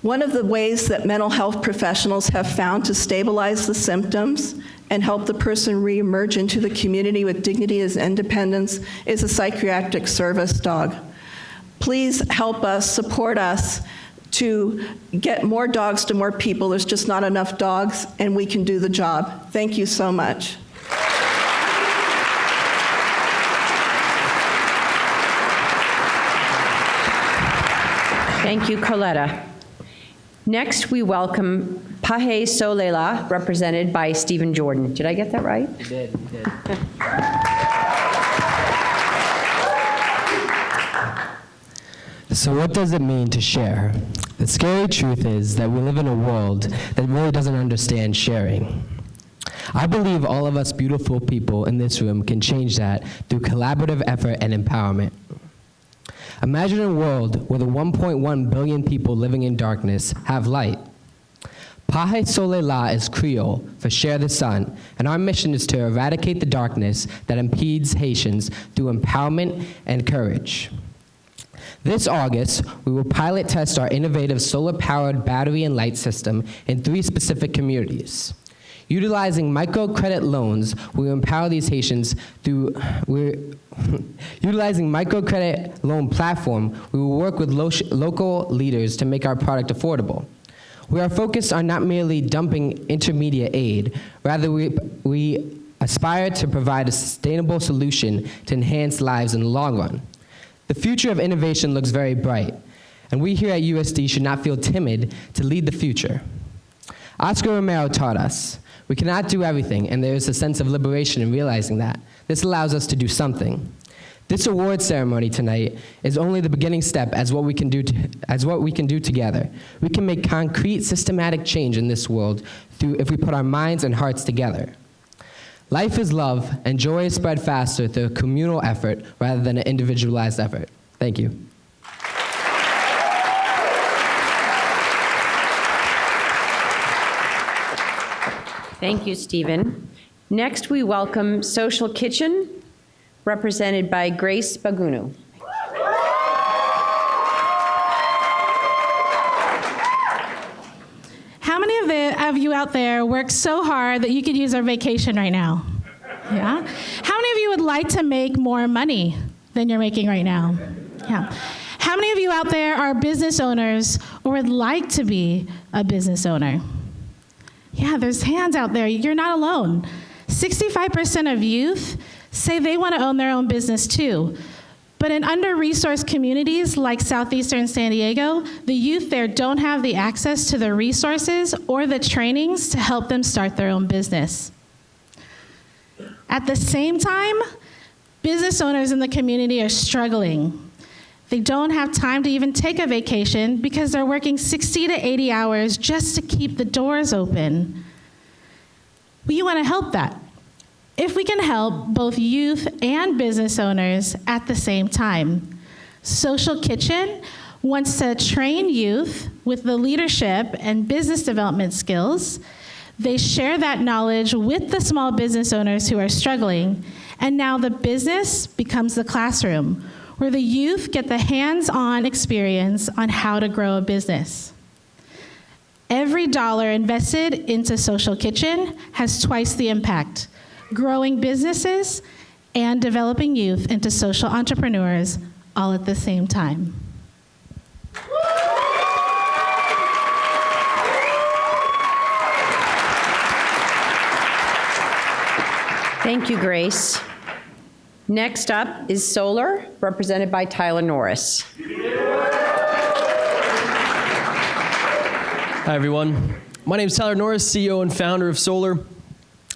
One of the ways that mental health professionals have found to stabilize the symptoms and help the person reemerge into the community with dignity and independence is a psychiatric service dog. Please help us, support us to get more dogs to more people. There's just not enough dogs, and we can do the job. Thank you so much. Thank you, Coletta. Next, we welcome Pahe Solela, represented by Stephen Jordan. Did I get that right? You did. So what does it mean to share? The scary truth is that we live in a world that really doesn't understand sharing. I believe all of us beautiful people in this room can change that through collaborative effort and empowerment. Imagine a world where the 1.1 billion people living in darkness have light. Pahe Solela is Creole for Share the Sun, and our mission is to eradicate the darkness that impedes Haitians through empowerment and courage. This August, we will pilot test our innovative solar-powered battery and light system in 3 specific communities. Utilizing microcredit loans, we will empower these Haitians through, utilizing microcredit loan platform, we will work with local leaders to make our product affordable. We are focused on not merely dumping intermediate aid, rather we aspire to provide a sustainable solution to enhance lives in the long run. The future of innovation looks very bright, and we here at USD should not feel timid to lead the future. Oscar Romero taught us, we cannot do everything, and there is a sense of liberation in realizing that. This allows us to do something. This award ceremony tonight is only the beginning step as what we can do together. We can make concrete, systematic change in this world if we put our minds and hearts together. Life is love, and joy is spread faster through a communal effort rather than an individualized effort. Thank you. Thank you, Stephen. Next, we welcome Social Kitchen, represented by Grace Bagunu. How many of you out there work so hard that you could use our vacation right now? Yeah? How many of you would like to make more money than you're making right now? Yeah. How many of you out there are business owners or would like to be a business owner? Yeah, there's hands out there. You're not alone. 65% of youth say they want to own their own business too. But in under-resourced communities like southeastern San Diego, the youth there don't have the access to the resources or the trainings to help them start their own business. At the same time, business owners in the community are struggling. They don't have time to even take a vacation because they're working 60 to 80 hours just to keep the doors open. We want to help that. If we can help both youth and business owners at the same time. Social Kitchen wants to train youth with the leadership and business development skills. They share that knowledge with the small business owners who are struggling, and now the business becomes the classroom, where the youth get the hands-on experience on how to grow a business. Every dollar invested into Social Kitchen has twice the impact, growing businesses and developing youth into social entrepreneurs all at the same time. Thank you, Grace. Next up is Solar, represented by Tyler Norris. Hi, everyone. My name is Tyler Norris, CEO and founder of Solar.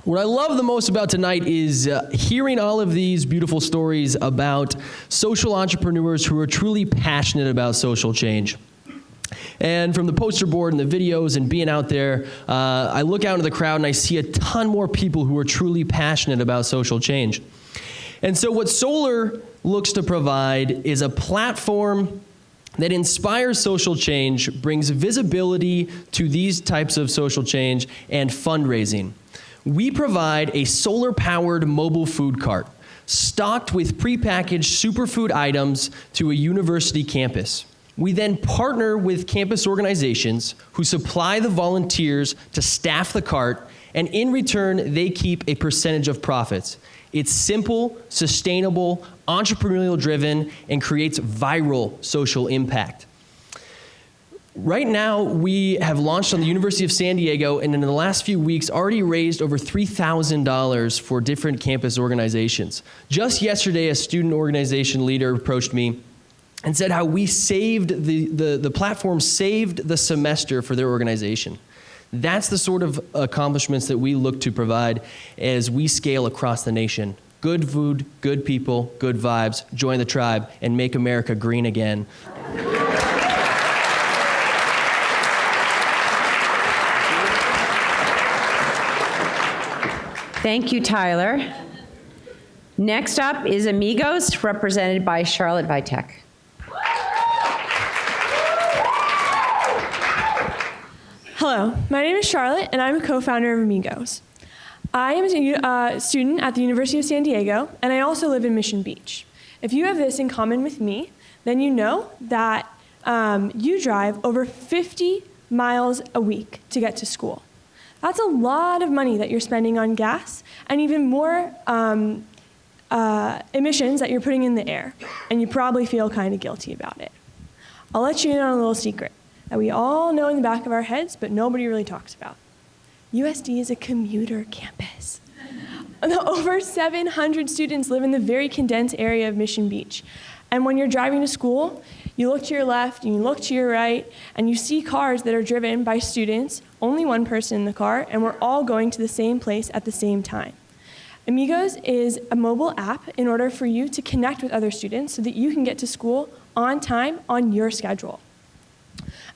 What I love the most about tonight is hearing all of these beautiful stories about social entrepreneurs who are truly passionate about social change. And from the poster board and the videos and being out there, I look out into the crowd and I see a ton more people who are truly passionate about social change. And so what Solar looks to provide is a platform that inspires social change, brings visibility to these types of social change, and fundraising. We provide a solar-powered mobile food cart stocked with prepackaged superfood items to a university campus. We then partner with campus organizations who supply the volunteers to staff the cart, and in return, they keep a percentage of profits. It's simple, sustainable, entrepreneurial-driven, and creates viral social impact. Right now, we have launched on the University of San Diego, and in the last few weeks, already raised over $3,000 for different campus organizations. Just yesterday, a student organization leader approached me and said how we saved, the platform saved the semester for their organization. That's the sort of accomplishments that we look to provide as we scale across the nation. Good food, good people, good vibes, join the tribe, and make America green again. Thank you, Tyler. Next up is Amigos, represented by Charlotte Vitek. Hello, my name is Charlotte, and I'm a co-founder of Amigos. I am a student at the University of San Diego, and I also live in Mission Beach. If you have this in common with me, then you know that you drive over 50 miles a week to get to school. That's a lot of money that you're spending on gas, and even more emissions that you're putting in the air, and you probably feel kind of guilty about it. I'll let you in on a little secret that we all know in the back of our heads, but nobody really talks about. USD is a commuter campus. Over 700 students live in the very condensed area of Mission Beach. And when you're driving to school, you look to your left and you look to your right, and you see cars that are driven by students, only one person in the car, and we're all going to the same place at the same time. Amigos is a mobile app in order for you to connect with other students so that you can get to school on time on your schedule.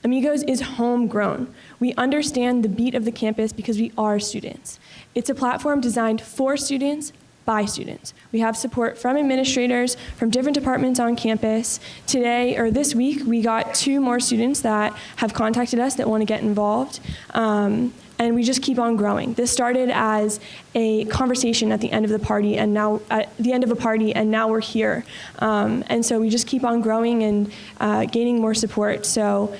Amigos is homegrown. We understand the beat of the campus because we are students. It's a platform designed for students, by students. We have support from administrators from different departments on campus. Today, or this week, we got 2 more students that have contacted us that want to get involved. And we just keep on growing. This started as a conversation at the end of the party, and now at the end of a party, and now we're here. And so we just keep on growing and gaining more support. So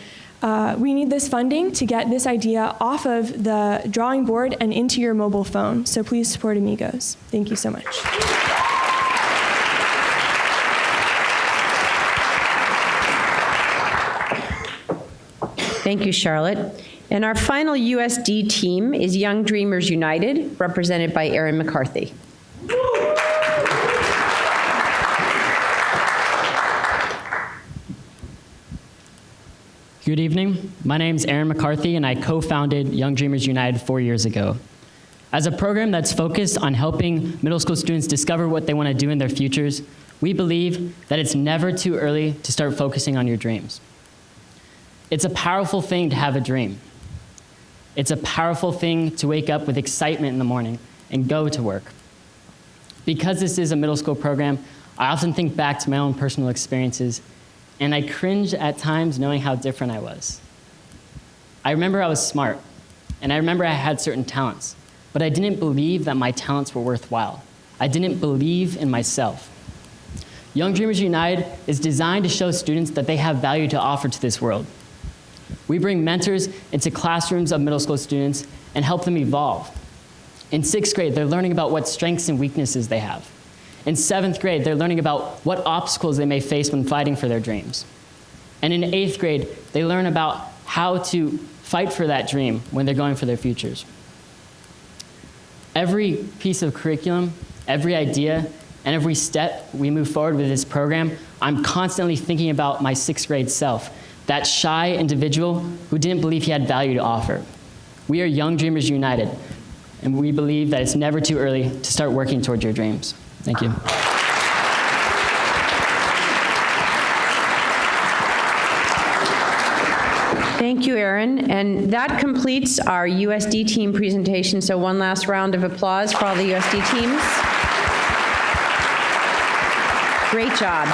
we need this funding to get this idea off of the drawing board and into your mobile phone. So please support Amigos. Thank you so much. Thank you, Charlotte. And our final USD team is Young Dreamers United, represented by Erin McCarthy. Good evening. My name is Erin McCarthy, and I co-founded Young Dreamers United 4 years ago. As a program that's focused on helping middle school students discover what they want to do in their futures, we believe that it's never too early to start focusing on your dreams. It's a powerful thing to have a dream. It's a powerful thing to wake up with excitement in the morning and go to work. Because this is a middle school program, I often think back to my own personal experiences, and I cringe at times knowing how different I was. I remember I was smart, and I remember I had certain talents, but I didn't believe that my talents were worthwhile. I didn't believe in myself. Young Dreamers United is designed to show students that they have value to offer to this world. We bring mentors into classrooms of middle school students and help them evolve. In 6th grade, they're learning about what strengths and weaknesses they have. In 7th grade, they're learning about what obstacles they may face when fighting for their dreams. And in 8th grade, they learn about how to fight for that dream when they're going for their futures. Every piece of curriculum, every idea, and every step we move forward with this program, I'm constantly thinking about my 6th grade self, that shy individual who didn't believe he had value to offer. We are Young Dreamers United, and we believe that it's never too early to start working towards your dreams. Thank you. Thank you, Erin. And that completes our USD team presentation. So one last round of applause for all the USD teams. Great job.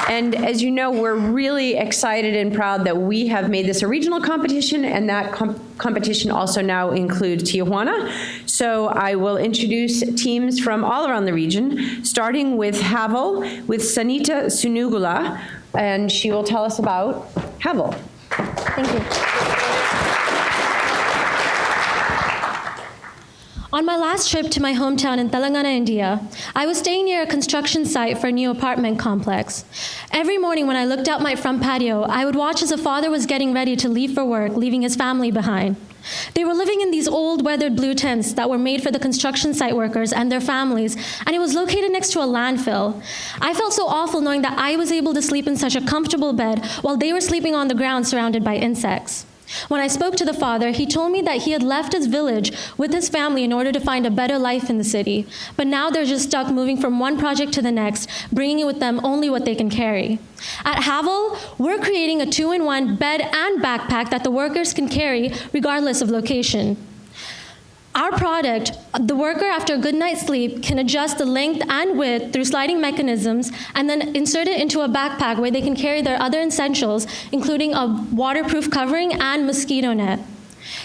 And as you know, we're really excited and proud that we have made this a regional competition, and that competition also now includes Tijuana. So I will introduce teams from all around the region, starting with Havel, with Sanita Sunugula, and she will tell us about Havel. Thank you. On my last trip to my hometown in Telangana, India, I was staying near a construction site for a new apartment complex. Every morning when I looked out my front patio, I would watch as a father was getting ready to leave for work, leaving his family behind. They were living in these old weathered blue tents that were made for the construction site workers and their families, and it was located next to a landfill. I felt so awful knowing that I was able to sleep in such a comfortable bed while they were sleeping on the ground surrounded by insects. When I spoke to the father, he told me that he had left his village with his family in order to find a better life in the city, but now they're just stuck moving from one project to the next, bringing with them only what they can carry. At Havel, we're creating a 2-in-1 bed and backpack that the workers can carry regardless of location. Our product, the worker after a good night's sleep can adjust the length and width through sliding mechanisms and then insert it into a backpack where they can carry their other essentials, including a waterproof covering and mosquito net.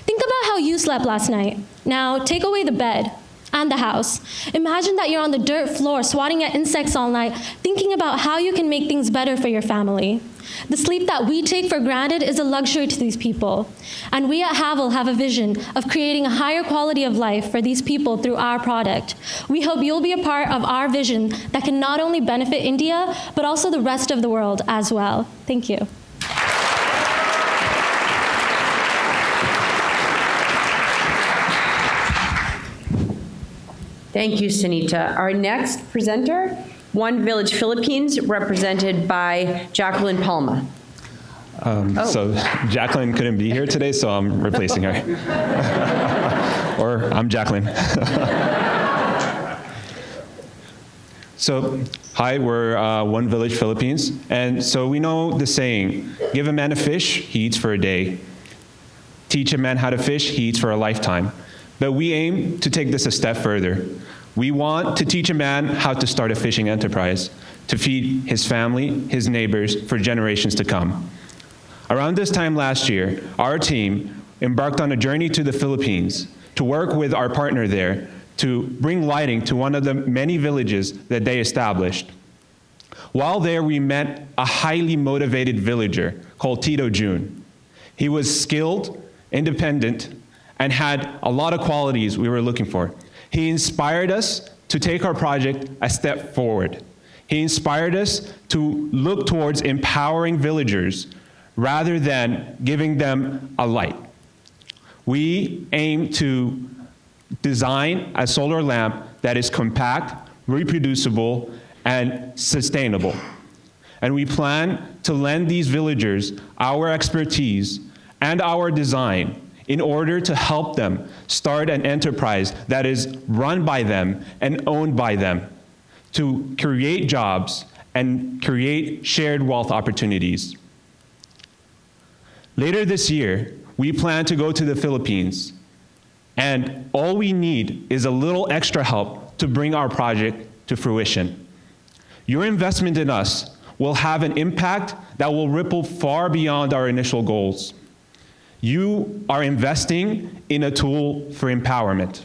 Think about how you slept last night. Now take away the bed and the house. Imagine that you're on the dirt floor swatting at insects all night, thinking about how you can make things better for your family. The sleep that we take for granted is a luxury to these people. And we at Havel have a vision of creating a higher quality of life for these people through our product. We hope you'll be a part of our vision that can not only benefit India, but also the rest of the world as well. Thank you. Thank you, Sunita. Our next presenter, One Village Philippines, represented by Jacqueline Palma. So Jacqueline couldn't be here today, so I'm replacing her. Or I'm Jacqueline. So, hi, we're One Village Philippines. And so we know the saying, give a man a fish, he eats for a day. Teach a man how to fish, he eats for a lifetime. But we aim to take this a step further. We want to teach a man how to start a fishing enterprise, to feed his family, his neighbors, for generations to come. Around this time last year, our team embarked on a journey to the Philippines to work with our partner there to bring lighting to one of the many villages that they established. While there, we met a highly motivated villager called Tito June. He was skilled, independent, and had a lot of qualities we were looking for. He inspired us to take our project a step forward. He inspired us to look towards empowering villagers rather than giving them a light. We aim to design a solar lamp that is compact, reproducible, and sustainable. And we plan to lend these villagers our expertise and our design in order to help them start an enterprise that is run by them and owned by them, to create jobs and create shared wealth opportunities. Later this year, we plan to go to the Philippines, and all we need is a little extra help to bring our project to fruition. Your investment in us will have an impact that will ripple far beyond our initial goals. You are investing in a tool for empowerment.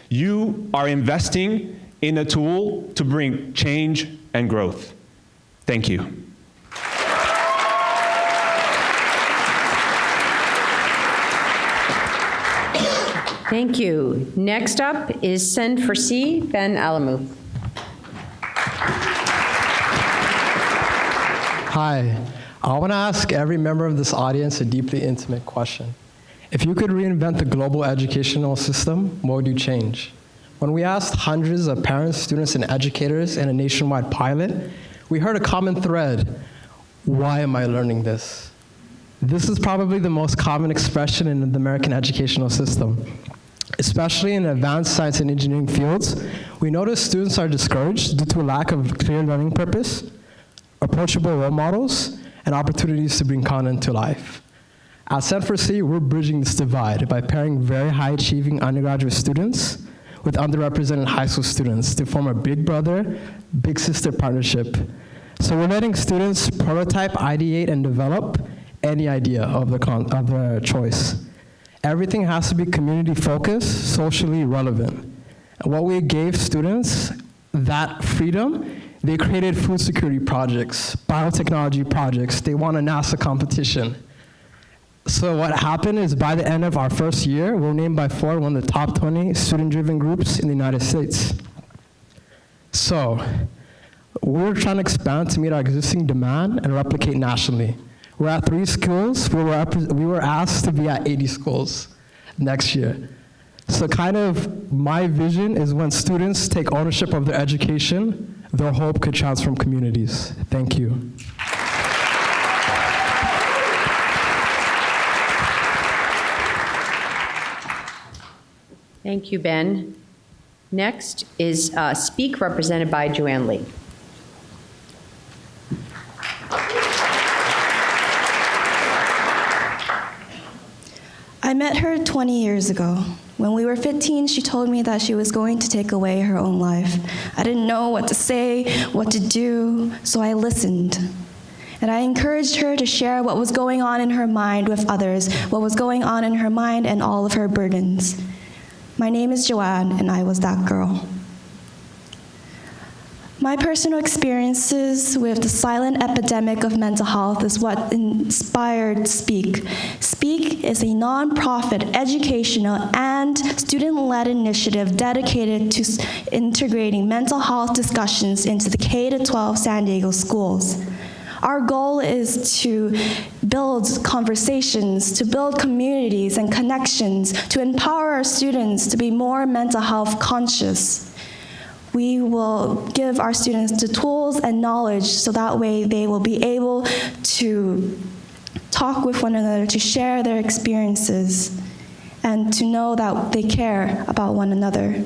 You are investing in a tool to bring change and growth. Thank you. Thank you. Next up is Send for C, Ben Alamu. Hi. I want to ask every member of this audience a deeply intimate question. If you could reinvent the global educational system, what would you change? When we asked hundreds of parents, students, and educators in a nationwide pilot, we heard a common thread: why am I learning this? This is probably the most common expression in the American educational system. Especially in advanced science and engineering fields, we notice students are discouraged due to a lack of clear learning purpose, approachable role models, and opportunities to bring content to life. At Send for C, we're bridging this divide by pairing very high-achieving undergraduate students with underrepresented high school students to form a big brother, big sister partnership. So we're letting students prototype, ideate, and develop any idea of their choice. Everything has to be community-focused, socially relevant. And what we gave students, that freedom, they created food security projects, biotechnology projects. They won a NASA competition. So what happened is by the end of our first year, we're named by Ford one of the top 20 student-driven groups in the United States. So we're trying to expand to meet our existing demand and replicate nationally. We're at 3 schools. We were asked to be at 80 schools next year. So kind of my vision is when students take ownership of their education, their hope could transform communities. Thank you. Thank you, Ben. Next is Speak, represented by Joanne Lee. I met her 20 years ago. When we were 15, she told me that she was going to take away her own life. I didn't know what to say, what to do, so I listened. And I encouraged her to share what was going on in her mind with others, what was going on in her mind and all of her burdens. My name is Joanne, and I was that girl. My personal experiences with the silent epidemic of mental health is what inspired Speak. Speak is a nonprofit, educational, and student-led initiative dedicated to integrating mental health discussions into the K-12 San Diego schools. Our goal is to build conversations, to build communities and connections, to empower our students to be more mental health conscious. We will give our students the tools and knowledge so that way they will be able to talk with one another, to share their experiences, and to know that they care about one another.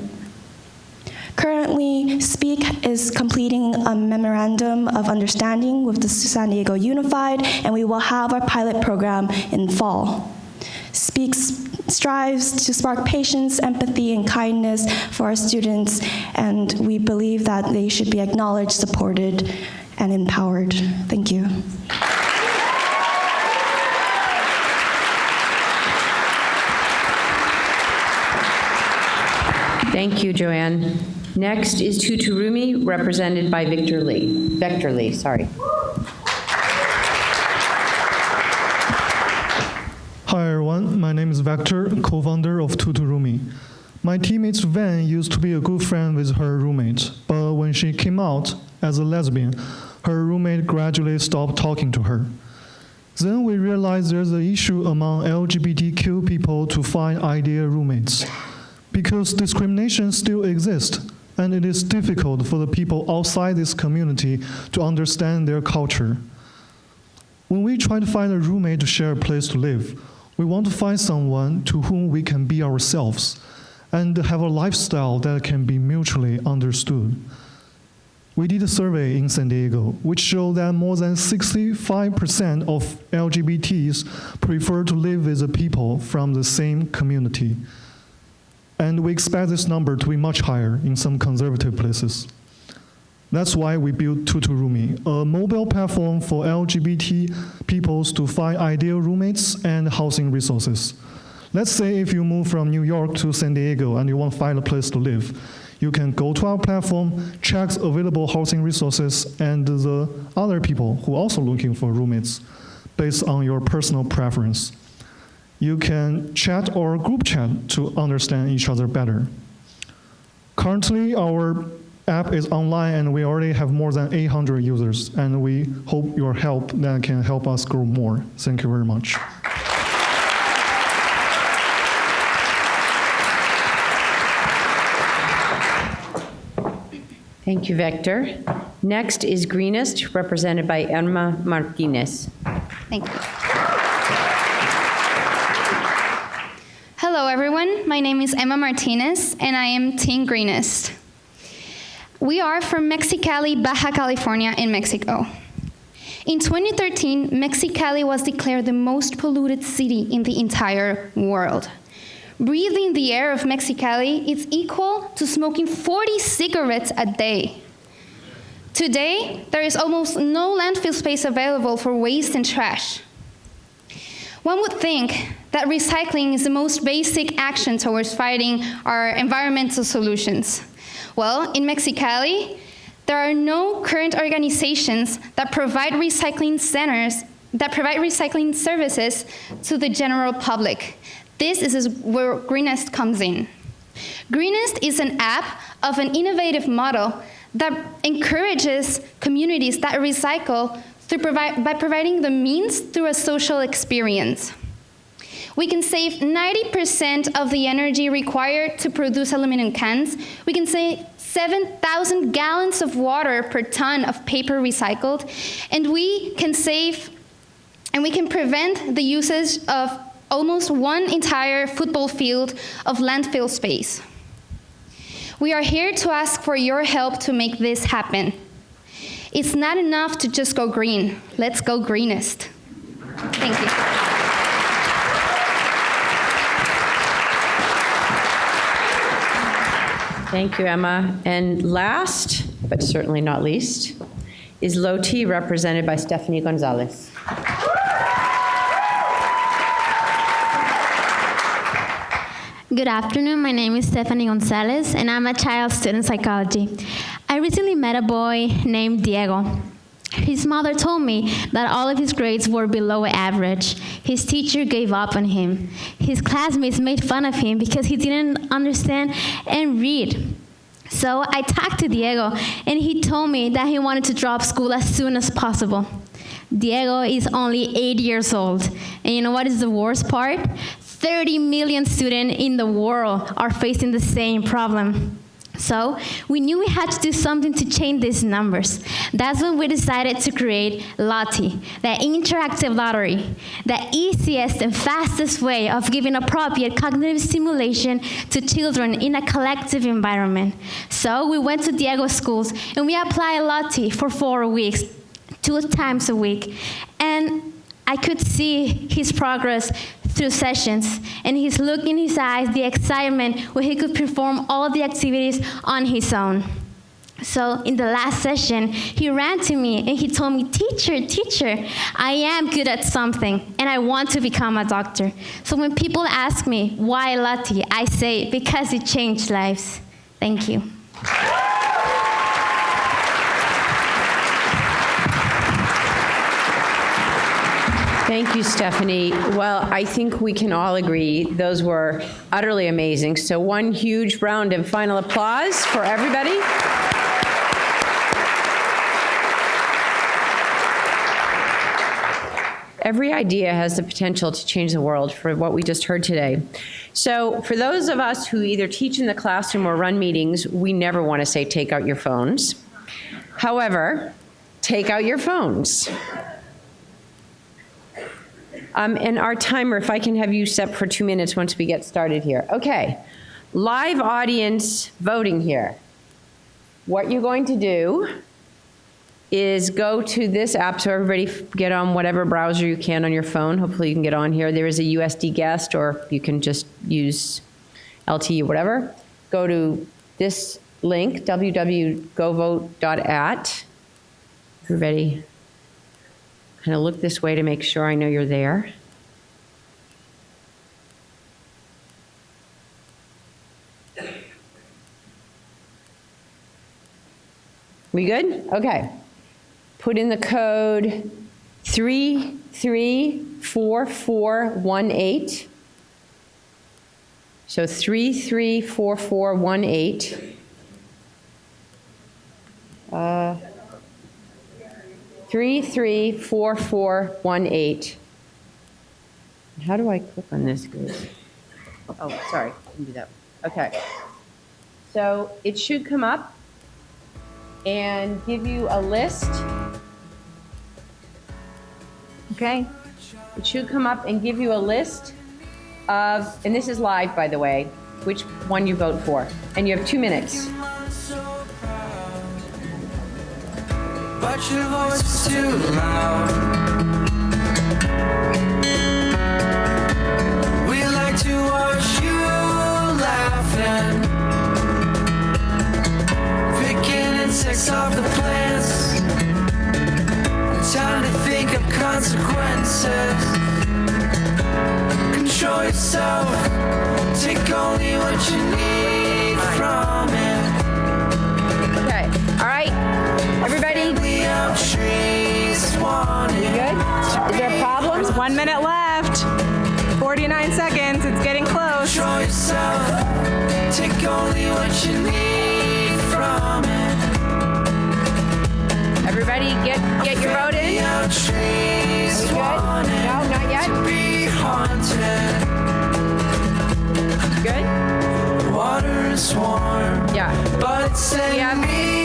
Currently, SPEAK is completing a memorandum of understanding with the San Diego Unified, and we will have our pilot program in fall. SPEAK strives to spark patience, empathy, and kindness for our students, and we believe that they should be acknowledged, supported, and empowered. Thank you. Thank you, Joanne. Next is Tuturumi, represented by Vector Lee, sorry. Hi everyone, my name is Vector, co-founder of Tuturumi. My teammate Van used to be a good friend with her roommate, but when she came out as a lesbian, her roommate gradually stopped talking to her. Then we realized there's an issue among LGBTQ people to find ideal roommates, because discrimination still exists, and it is difficult for the people outside this community to understand their culture. When we try to find a roommate to share a place to live, we want to find someone to whom we can be ourselves and have a lifestyle that can be mutually understood. We did a survey in San Diego, which showed that more than 65% of LGBTs prefer to live with the people from the same community. And we expect this number to be much higher in some conservative places. That's why we built Tuturumi, a mobile platform for LGBT peoples to find ideal roommates and housing resources. Let's say if you move from New York to San Diego and you want to find a place to live, you can go to our platform, check available housing resources and the other people who are also looking for roommates based on your personal preference. You can chat or group chat to understand each other better. Currently, our app is online and we already have more than 800 users, and we hope your help that can help us grow more. Thank you very much. Thank you, Vector. Next is Greenest, represented by Emma Martinez. Thank you. Hello, everyone. My name is Emma Martinez, and I am Team Greenest. We are from Mexicali, Baja California, in Mexico. In 2013, Mexicali was declared the most polluted city in the entire world. Breathing the air of Mexicali is equal to smoking 40 cigarettes a day. Today, there is almost no landfill space available for waste and trash. One would think that recycling is the most basic action towards fighting our environmental solutions. Well, in Mexicali, there are no current organizations that provide recycling centers, that provide recycling services to the general public. This is where Greenest comes in. Greenest is an app of an innovative model that encourages communities that recycle by providing the means through a social experience. We can save 90% of the energy required to produce aluminum cans. We can save 7,000 gallons of water per ton of paper recycled, and we can prevent the usage of almost one entire football field of landfill space. We are here to ask for your help to make this happen. It's not enough to just go green. Let's go Greenest. Thank you. Thank you, Emma. And last, but certainly not least, is Loti, represented by Stephanie Gonzalez. Good afternoon, my name is Stephanie Gonzalez, and I'm a child student psychology. I recently met a boy named Diego. His mother told me that all of his grades were below average. His teacher gave up on him. His classmates made fun of him because he didn't understand and read. So I talked to Diego, and he told me that he wanted to drop school as soon as possible. Diego is only 8 years old, and you know what is the worst part? 30 million students in the world are facing the same problem. So we knew we had to do something to change these numbers. That's when we decided to create Lottie, the interactive lottery, the easiest and fastest way of giving appropriate cognitive stimulation to children in a collective environment. So we went to Diego's schools and we applied Lottie for 4 weeks, 2 times a week. And I could see his progress through sessions, and his look in his eyes, the excitement where he could perform all the activities on his own. So in the last session, he ran to me and he told me, teacher, I am good at something and I want to become a doctor. So when people ask me, why Lottie, I say, because it changed lives. Thank you. Thank you, Stephanie. Well, I think we can all agree those were utterly amazing. So one huge round of final applause for everybody. Every idea has the potential to change the world for what we just heard today. So for those of us who either teach in the classroom or run meetings, we never want to say take out your phones. However, take out your phones. And our timer, if I can have you set for 2 minutes once we get started here. Okay, live audience voting here. What you're going to do is go to this app, so everybody get on whatever browser you can on your phone. Hopefully you can get on here. There is a USD guest, or you can just use LTE, whatever. Go to this link, www.govote.at. Everybody kind of look this way to make sure I know you're there. We good? Okay. Put in the code 334418. So 334418. 334418. How do I click on this, guys? Oh, sorry, didn't do that. Okay. So it should come up and give you a list. Okay. It should come up and give you a list of, and this is live, by the way, which one you vote for. And you have 2 minutes. But your voice is too loud. We like to watch you laughing, picking insects off the plants, time to think of consequences. Control yourself, take only what you need from it. Okay, all right, everybody. Trees you good? Is there a problem? There's 1 minute left. 49 seconds. It's getting close. Control yourself. Take only what you need from it. Everybody, get your vote in. Trees good? No, not yet. Be haunted. Good? Water is warm. Yeah. But it's we have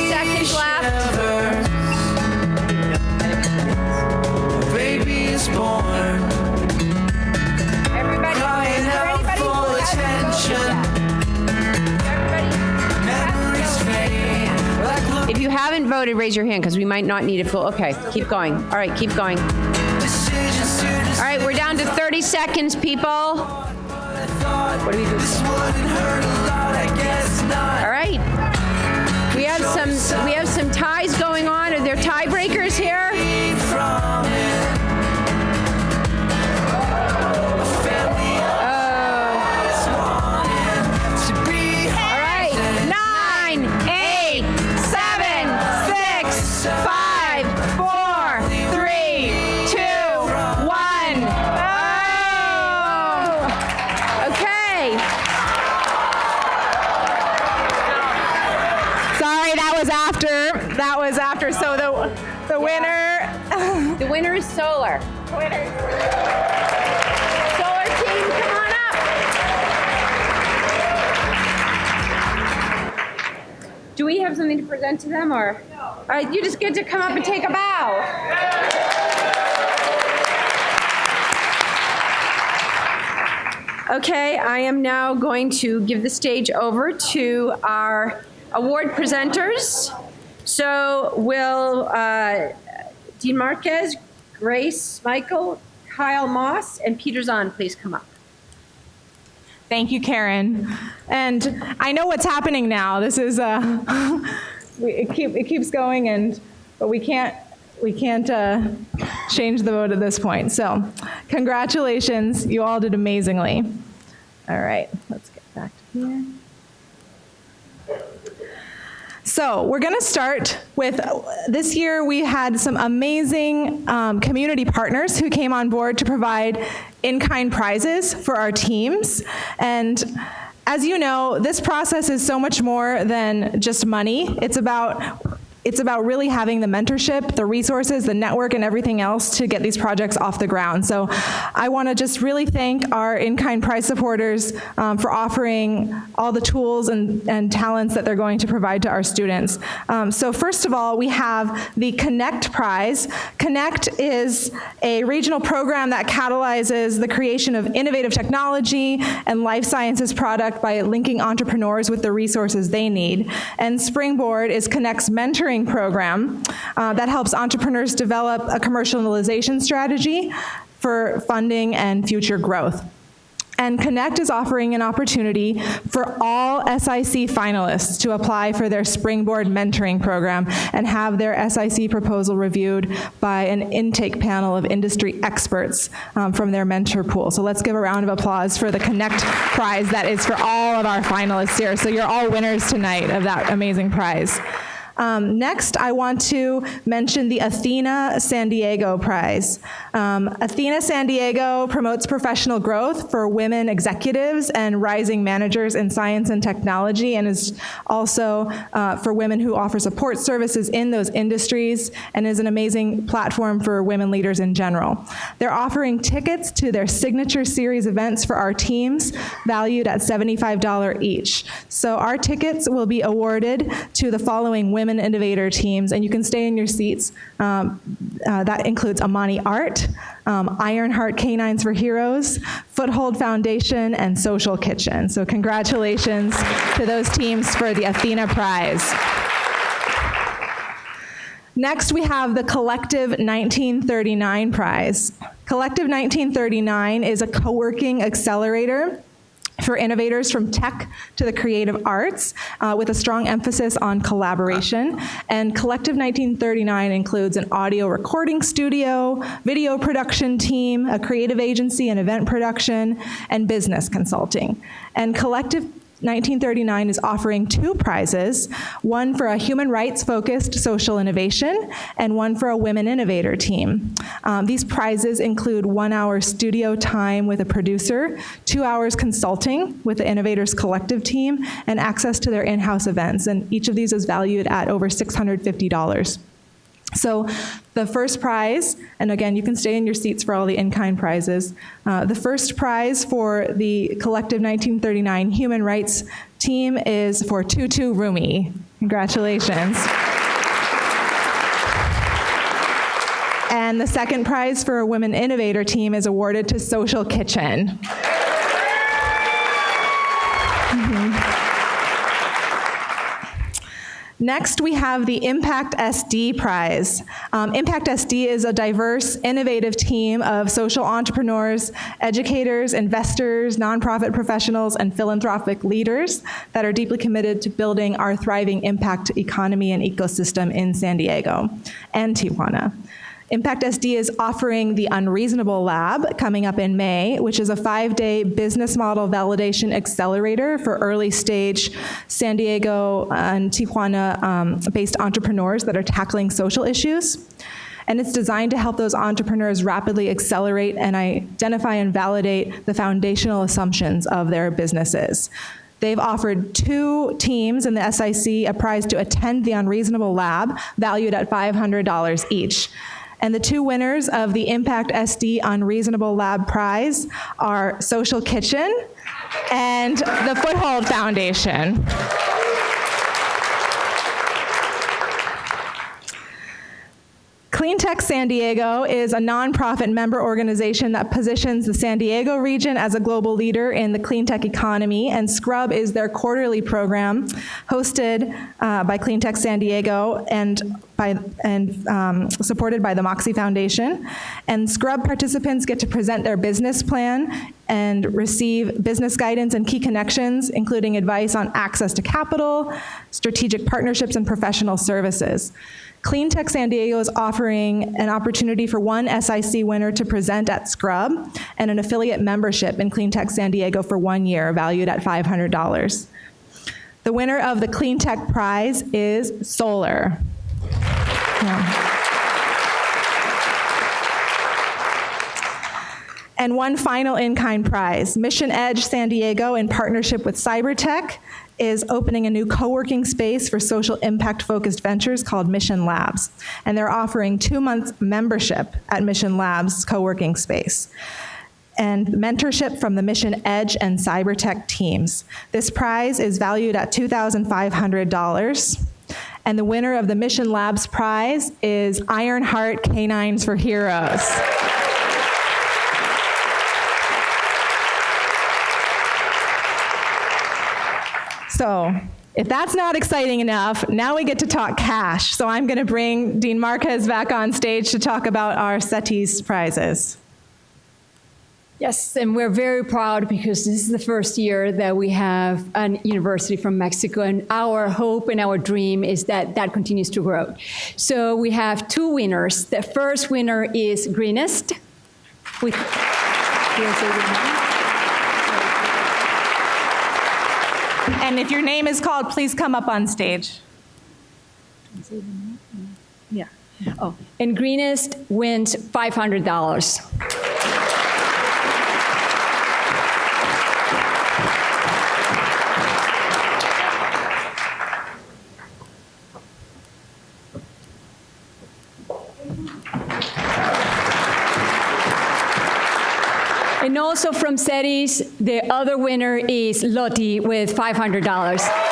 seconds left. Baby is born. Everybody, crying out for attention. Memories fade. If you haven't voted, raise your hand because we might not need a full. Okay, keep going. All right, keep going. All right, we're down to 30 seconds, people. What do we do? All right. We have some ties going on. Are there tiebreakers here? So the winner. The winner is Solar. Solar team, come on up. Do we have something to present to them, or? No. All right, you just get to come up and take a bow. Okay, I am now going to give the stage over to our award presenters. So will Dean Marquez, Grace Michael, Kyle Moss, and Peter Zahn please come up. Thank you, Karen. And I know what's happening now. This is it keeps going, but we can't change the vote at this point. So, congratulations, you all did amazingly. All right, let's get back to here. So we're going to start with, this year we had some amazing community partners who came on board to provide in-kind prizes for our teams. And as you know, this process is so much more than just money. It's about really having the mentorship, the resources, the network, and everything else to get these projects off the ground. So I want to just really thank our in-kind prize supporters for offering all the tools and talents that they're going to provide to our students. So first of all, we have the Connect Prize. Connect is a regional program that catalyzes the creation of innovative technology and life sciences product by linking entrepreneurs with the resources they need. And Springboard is Connect's mentoring program that helps entrepreneurs develop a commercialization strategy for funding and future growth. And Connect is offering an opportunity for all SIC finalists to apply for their Springboard mentoring program and have their SIC proposal reviewed by an intake panel of industry experts from their mentor pool. So let's give a round of applause for the Connect prize that is for all of our finalists here. So you're all winners tonight of that amazing prize. Next, I want to mention the Athena San Diego Prize. Athena San Diego promotes professional growth for women executives and rising managers in science and technology, and is also for women who offer support services in those industries, and is an amazing platform for women leaders in general. They're offering tickets to their signature series events for our teams, valued at $75 each. So our tickets will be awarded to the following women innovator teams, and you can stay in your seats. That includes Amani Art, Ironheart K9s for Heroes, Foothold Foundation, and Social Kitchen. So congratulations to those teams for the Athena Prize. Next, we have the Collective 1939 Prize. Collective 1939 is a co-working accelerator for innovators from tech to the creative arts, with a strong emphasis on collaboration. And Collective 1939 includes an audio recording studio, video production team, a creative agency and event production, and business consulting. And Collective 1939 is offering 2 prizes, one for a human rights-focused social innovation and one for a women innovator team. These prizes include 1 hour studio time with a producer, 2 hours consulting with the Innovators Collective team, and access to their in-house events. And each of these is valued at over $650. So the first prize, and again, you can stay in your seats for all the in-kind prizes. The first prize for the Collective 1939 Human Rights team is for Tutu Rumi. Congratulations. And the second prize for a Women Innovator team is awarded to Social Kitchen. Next, we have the Impact SD Prize. Impact SD is a diverse, innovative team of social entrepreneurs, educators, investors, nonprofit professionals, and philanthropic leaders that are deeply committed to building our thriving impact economy and ecosystem in San Diego and Tijuana. Impact SD is offering the Unreasonable Lab coming up in May, which is a 5-day business model validation accelerator for early stage San Diego and Tijuana-based entrepreneurs that are tackling social issues. And it's designed to help those entrepreneurs rapidly accelerate and identify and validate the foundational assumptions of their businesses. They've offered 2 teams in the SIC a prize to attend the Unreasonable Lab, valued at $500 each. And the 2 winners of the Impact SD Unreasonable Lab Prize are Social Kitchen and the Foothold Foundation. Clean Tech San Diego is a nonprofit member organization that positions the San Diego region as a global leader in the clean tech economy, and Scrub is their quarterly program hosted by Clean Tech San Diego and supported by the Moxie Foundation. And Scrub participants get to present their business plan and receive business guidance and key connections, including advice on access to capital, strategic partnerships, and professional services. Clean Tech San Diego is offering an opportunity for one SIC winner to present at Scrub and an affiliate membership in Clean Tech San Diego for 1 year, valued at $500. The winner of the Clean Tech Prize is Solar. And one final in-kind prize. Mission Edge San Diego, in partnership with Cybertech, is opening a new co-working space for social impact-focused ventures called Mission Labs. And they're offering 2 months membership at Mission Labs co-working space and mentorship from the Mission Edge and Cybertech teams. This prize is valued at $2,500. And the winner of the Mission Labs prize is Ironheart K9s for Heroes. So, if that's not exciting enough, now we get to talk cash. So I'm going to bring Dean Marquez back on stage to talk about our SETI's prizes. Yes, and we're very proud because this is the first year that we have a university from Mexico, and our hope and our dream is that that continues to grow. So we have 2 winners. The first winner is Greenest. And if your name is called, please come up on stage. Yeah. Oh, and Greenest wins $500. And also from SETI's, the other winner is Loti with $500.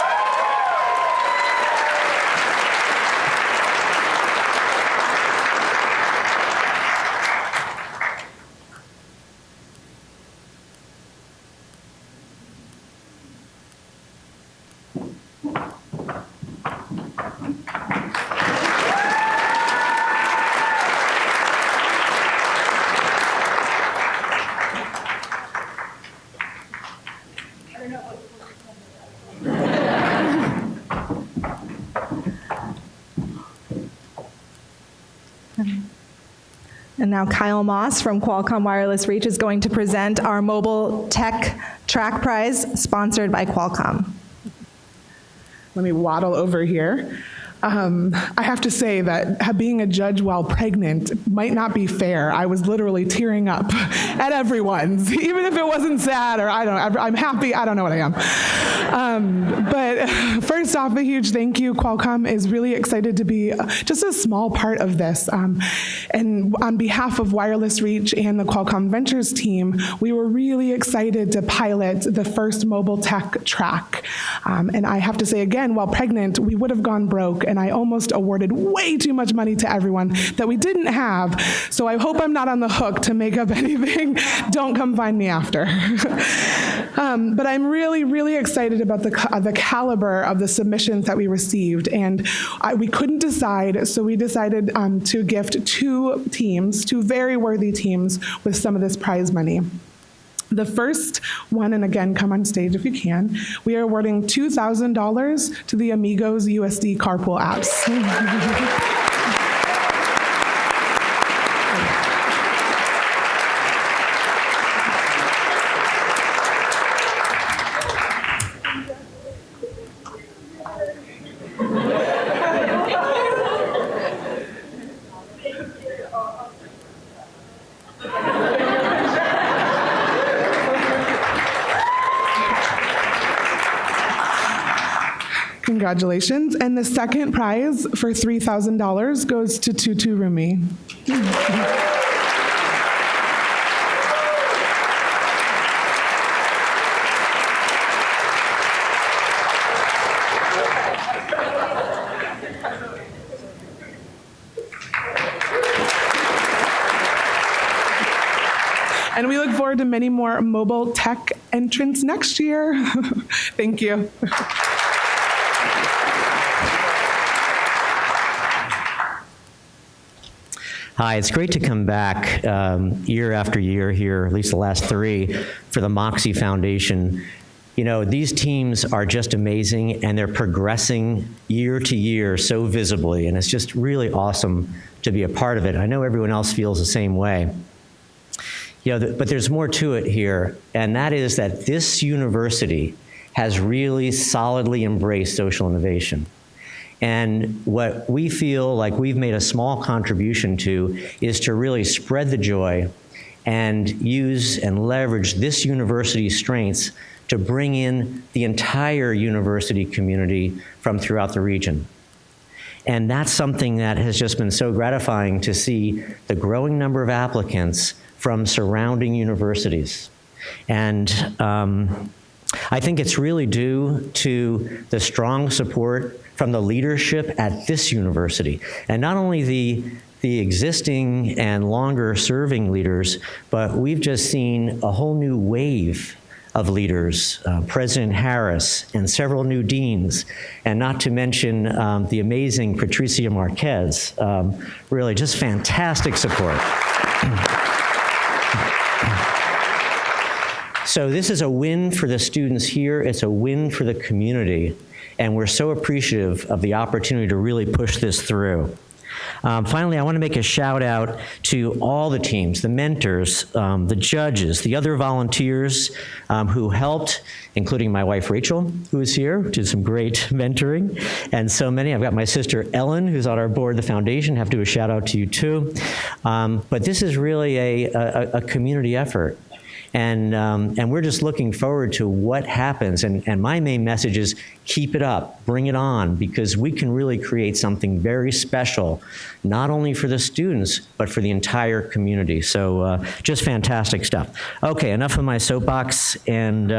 And now Kyle Moss from Qualcomm Wireless Reach is going to present our Mobile Tech Track Prize, sponsored by Qualcomm. Let me waddle over here. I have to say that being a judge while pregnant might not be fair. I was literally tearing up at everyone's, even if it wasn't sad or I'm happy, I don't know what I am. But first off, a huge thank you. Qualcomm is really excited to be just a small part of this. And on behalf of Wireless Reach and the Qualcomm Ventures team, we were really excited to pilot the first mobile tech track. And I have to say again, while pregnant, we would have gone broke, and I almost awarded way too much money to everyone that we didn't have. So I hope I'm not on the hook to make up anything. Don't come find me after. But I'm really, really excited about the caliber of the submissions that we received. And we couldn't decide, so we decided to gift 2 teams, 2 very worthy teams, with some of this prize money. The first one, and again, come on stage if you can, we are awarding $2,000 to the Amigos USD carpool apps. Congratulations. And the second prize for $3,000 goes to Tutu Rumi. And we look forward to many more mobile tech entrants next year. Thank you. Hi, it's great to come back year after year here, at least the last 3, for the Moxie Foundation. You know, these teams are just amazing, and they're progressing year to year so visibly, and it's just really awesome to be a part of it. I know everyone else feels the same way. You know, but there's more to it here, and that is that this university has really solidly embraced social innovation. And what we feel like we've made a small contribution to is to really spread the joy and use and leverage this university's strengths to bring in the entire university community from throughout the region. And that's something that has just been so gratifying to see the growing number of applicants from surrounding universities. And I think it's really due to the strong support from the leadership at this university, and not only the existing and longer serving leaders, but we've just seen a whole new wave of leaders, President Harris and several new deans, and not to mention the amazing Patricia Marquez. Really just fantastic support. So this is a win for the students here, it's a win for the community, and we're so appreciative of the opportunity to really push this through. Finally, I want to make a shout out to all the teams, the mentors, the judges, the other volunteers who helped, including my wife Rachel, who is here, who did some great mentoring, and so many. I've got my sister Ellen, who's on our board of the foundation. Have to do a shout out to you too. But this is really a community effort. And we're just looking forward to what happens. And my main message is keep it up, bring it on, because we can really create something very special, not only for the students, but for the entire community. So just fantastic stuff. Okay, enough of my soapbox, and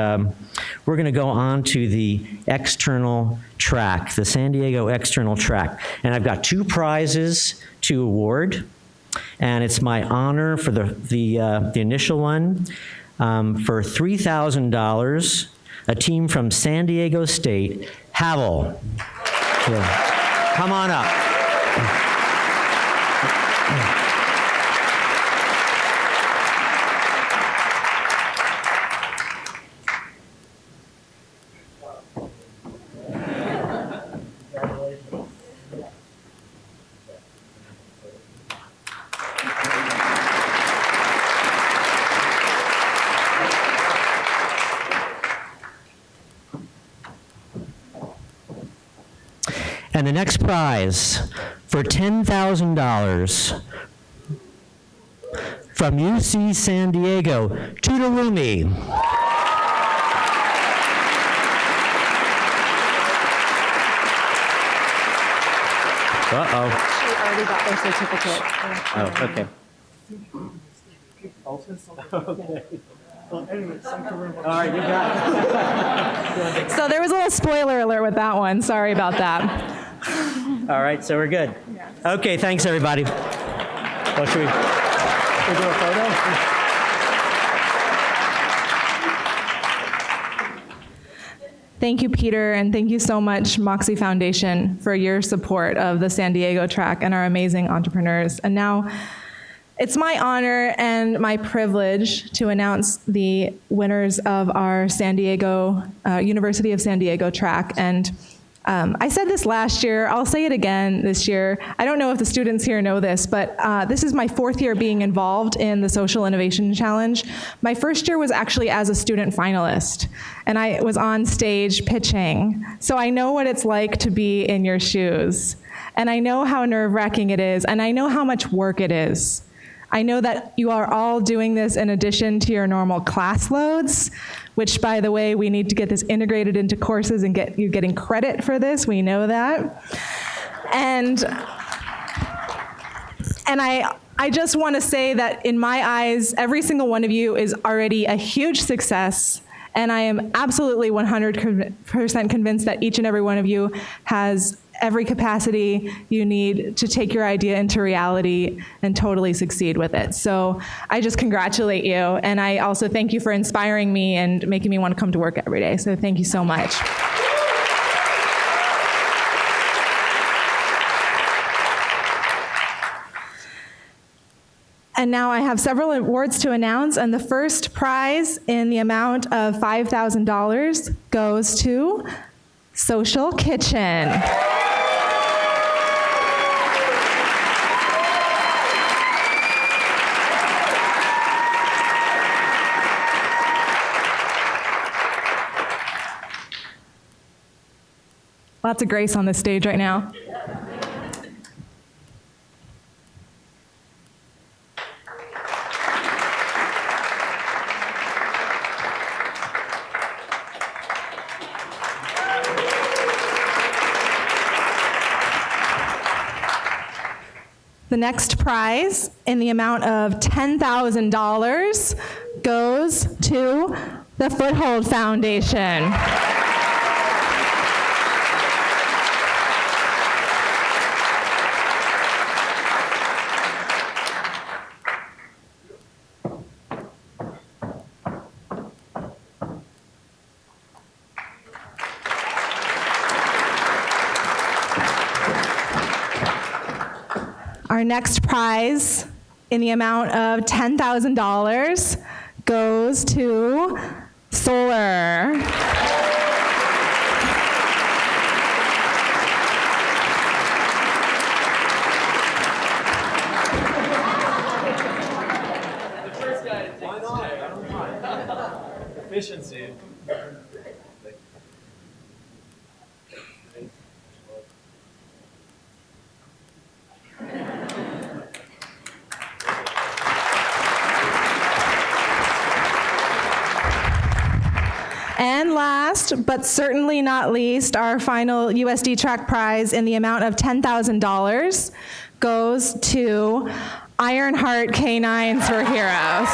we're gonna go on to the external track, the San Diego external track. And I've got 2 prizes to award, and it's my honor for the initial one. For $3,000, a team from San Diego State, Havel. Yeah. Come on up. And the next prize for $10,000 from UC San Diego, Tutorumi. Uh-oh. She already got their certificate. Oh, okay. Okay. Well, anyway, thank you very much. All right, you got it. So there was a little spoiler alert with that one. Sorry about that. All right, so we're good. Okay, thanks everybody. Well, should we do a photo? Thank you, Peter, and thank you so much, Moxie Foundation, for your support of the San Diego track and our amazing entrepreneurs. And now, it's my honor and my privilege to announce the winners of our San Diego, University of San Diego track. And I said this last year, I'll say it again this year. I don't know if the students here know this, but this is my 4th year being involved in the Social Innovation Challenge. My first year was actually as a student finalist, and I was on stage pitching. So I know what it's like to be in your shoes. And I know how nerve-wracking it is, and I know how much work it is. I know that you are all doing this in addition to your normal class loads, which, by the way, we need to get this integrated into courses and get you getting credit for this. We know that. And I just want to say that in my eyes, every single one of you is already a huge success. And I am absolutely 100% convinced that each and every one of you has every capacity you need to take your idea into reality and totally succeed with it. So I just congratulate you, and I also thank you for inspiring me and making me want to come to work every day. So thank you so much. And now I have several awards to announce, and the first prize in the amount of $5,000 goes to Social Kitchen. Lots of grace on this stage right now. The next prize in the amount of $10,000 goes to the Foothold Foundation. Our next prize in the amount of $10,000 goes to Solar. Efficiency. And last, but certainly not least, our final USD track prize in the amount of $10,000 goes to Ironheart K9s for Heroes.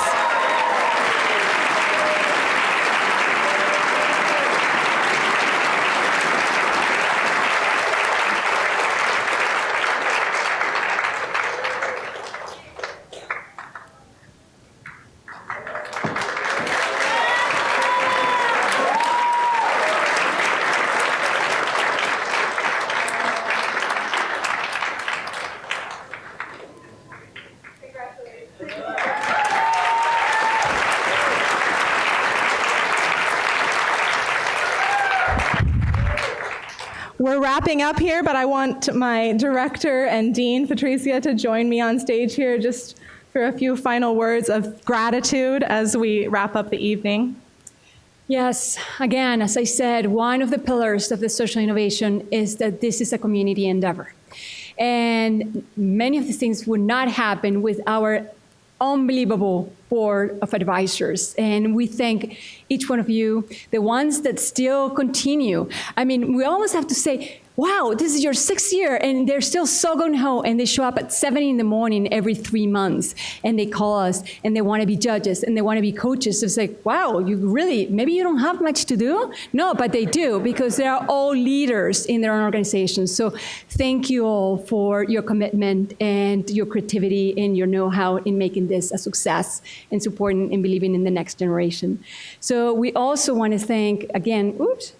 We're wrapping up here, but I want my director and dean, Patricia, to join me on stage here just for a few final words of gratitude as we wrap up the evening. Yes, again, as I said, one of the pillars of the social innovation is that this is a community endeavor. And many of these things would not happen with our unbelievable board of advisors. And we thank each one of you, the ones that still continue. I mean, we almost have to say, wow, this is your 6th year, and they're still so gung-ho, and they show up at 7 in the morning every 3 months, and they call us, and they want to be judges, and they want to be coaches. It's like, wow, you really, maybe you don't have much to do? No, but they do, because they are all leaders in their own organizations. So thank you all for your commitment and your creativity and your know-how in making this a success and supporting and believing in the next generation. So we also want to thank, again, oops.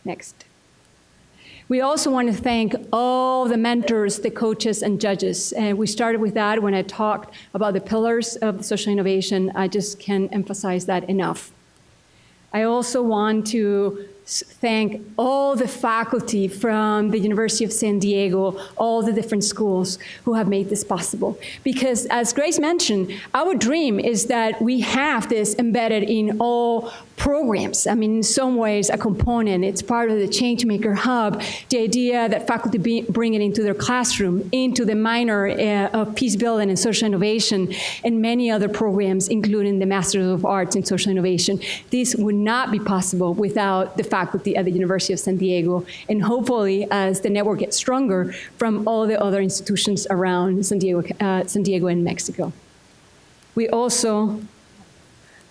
Next. We also want to thank all the mentors, the coaches, and judges. And we started with that when I talked about the pillars of social innovation. I just can't emphasize that enough. I also want to thank all the faculty from the University of San Diego, all the different schools who have made this possible. Because as Grace mentioned, our dream is that we have this embedded in all programs. I mean, in some ways, a component. It's part of the Changemaker Hub, the idea that faculty bring it into their classroom, into the minor of peace building and social innovation, and many other programs, including the Masters of Arts in Social Innovation. This would not be possible without the faculty at the University of San Diego, and hopefully, as the network gets stronger, from all the other institutions around San Diego and Mexico. We also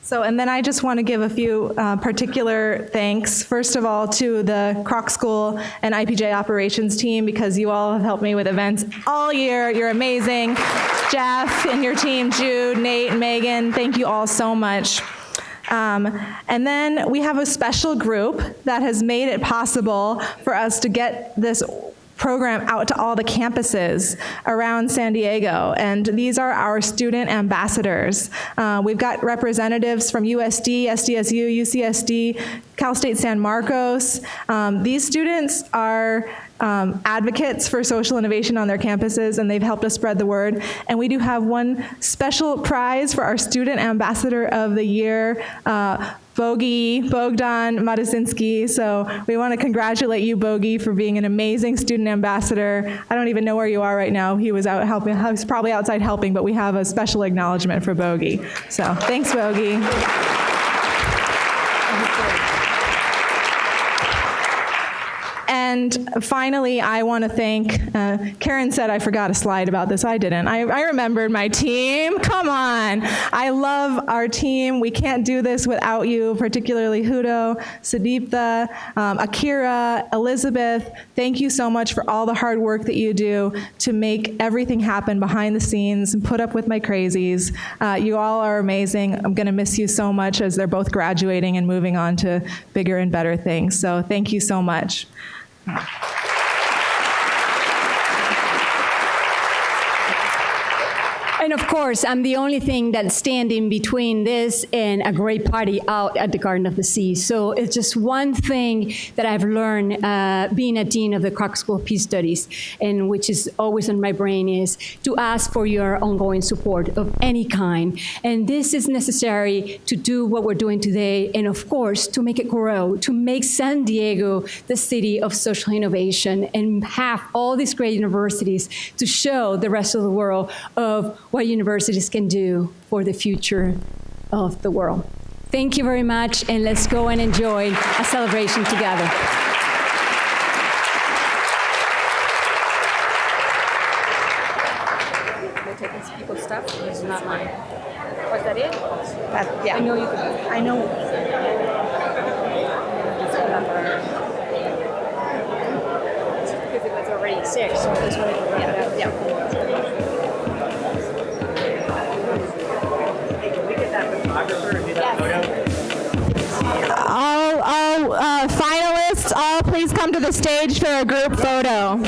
So, and then I just want to give a few particular thanks. First of all, to the Kroc School and IPJ operations team, because you all have helped me with events all year. You're amazing. Jeff and your team, Jude, Nate, Megan, thank you all so much. And then we have a special group that has made it possible for us to get this program out to all the campuses around San Diego, and these are our student ambassadors. We've got representatives from USD, SDSU, UCSD, Cal State San Marcos. These students are advocates for social innovation on their campuses, and they've helped us spread the word. And we do have one special prize for our Student Ambassador of the Year, Bogdan Matusinski. So we want to congratulate you, Bogi, for being an amazing student ambassador. I don't even know where you are right now. He was out helping. He was probably outside helping, but we have a special acknowledgement for Bogi. So thanks, Bogi. And finally, I want to thank, Karen said I forgot a slide about this. I didn't. I remembered my team. Come on. I love our team. We can't do this without you, particularly Hudo, Sadipta, Akira, Elizabeth. Thank you so much for all the hard work that you do to make everything happen behind the scenes and put up with my crazies. You all are amazing. I'm going to miss you so much as they're both graduating and moving on to bigger and better things. So thank you so much. And of course, I'm the only thing that's standing between this and a great party out at the Garden of the Sea. So it's just one thing that I've learned being a dean of the Kroc School of Peace Studies, and which is always on my brain, is to ask for your ongoing support of any kind. And this is necessary to do what we're doing today, and of course, to make it grow, to make San Diego the city of social innovation, and have all these great universities to show the rest of the world of what universities can do for the future of the world. Thank you very much, and let's go and enjoy a celebration together. Am I taking people's stuff? This is not mine. Was that it? Yeah. I know you can. I know. Because it was already 6, so this one I can wrap it up. Yeah. All finalists, all please come to the stage for a group photo.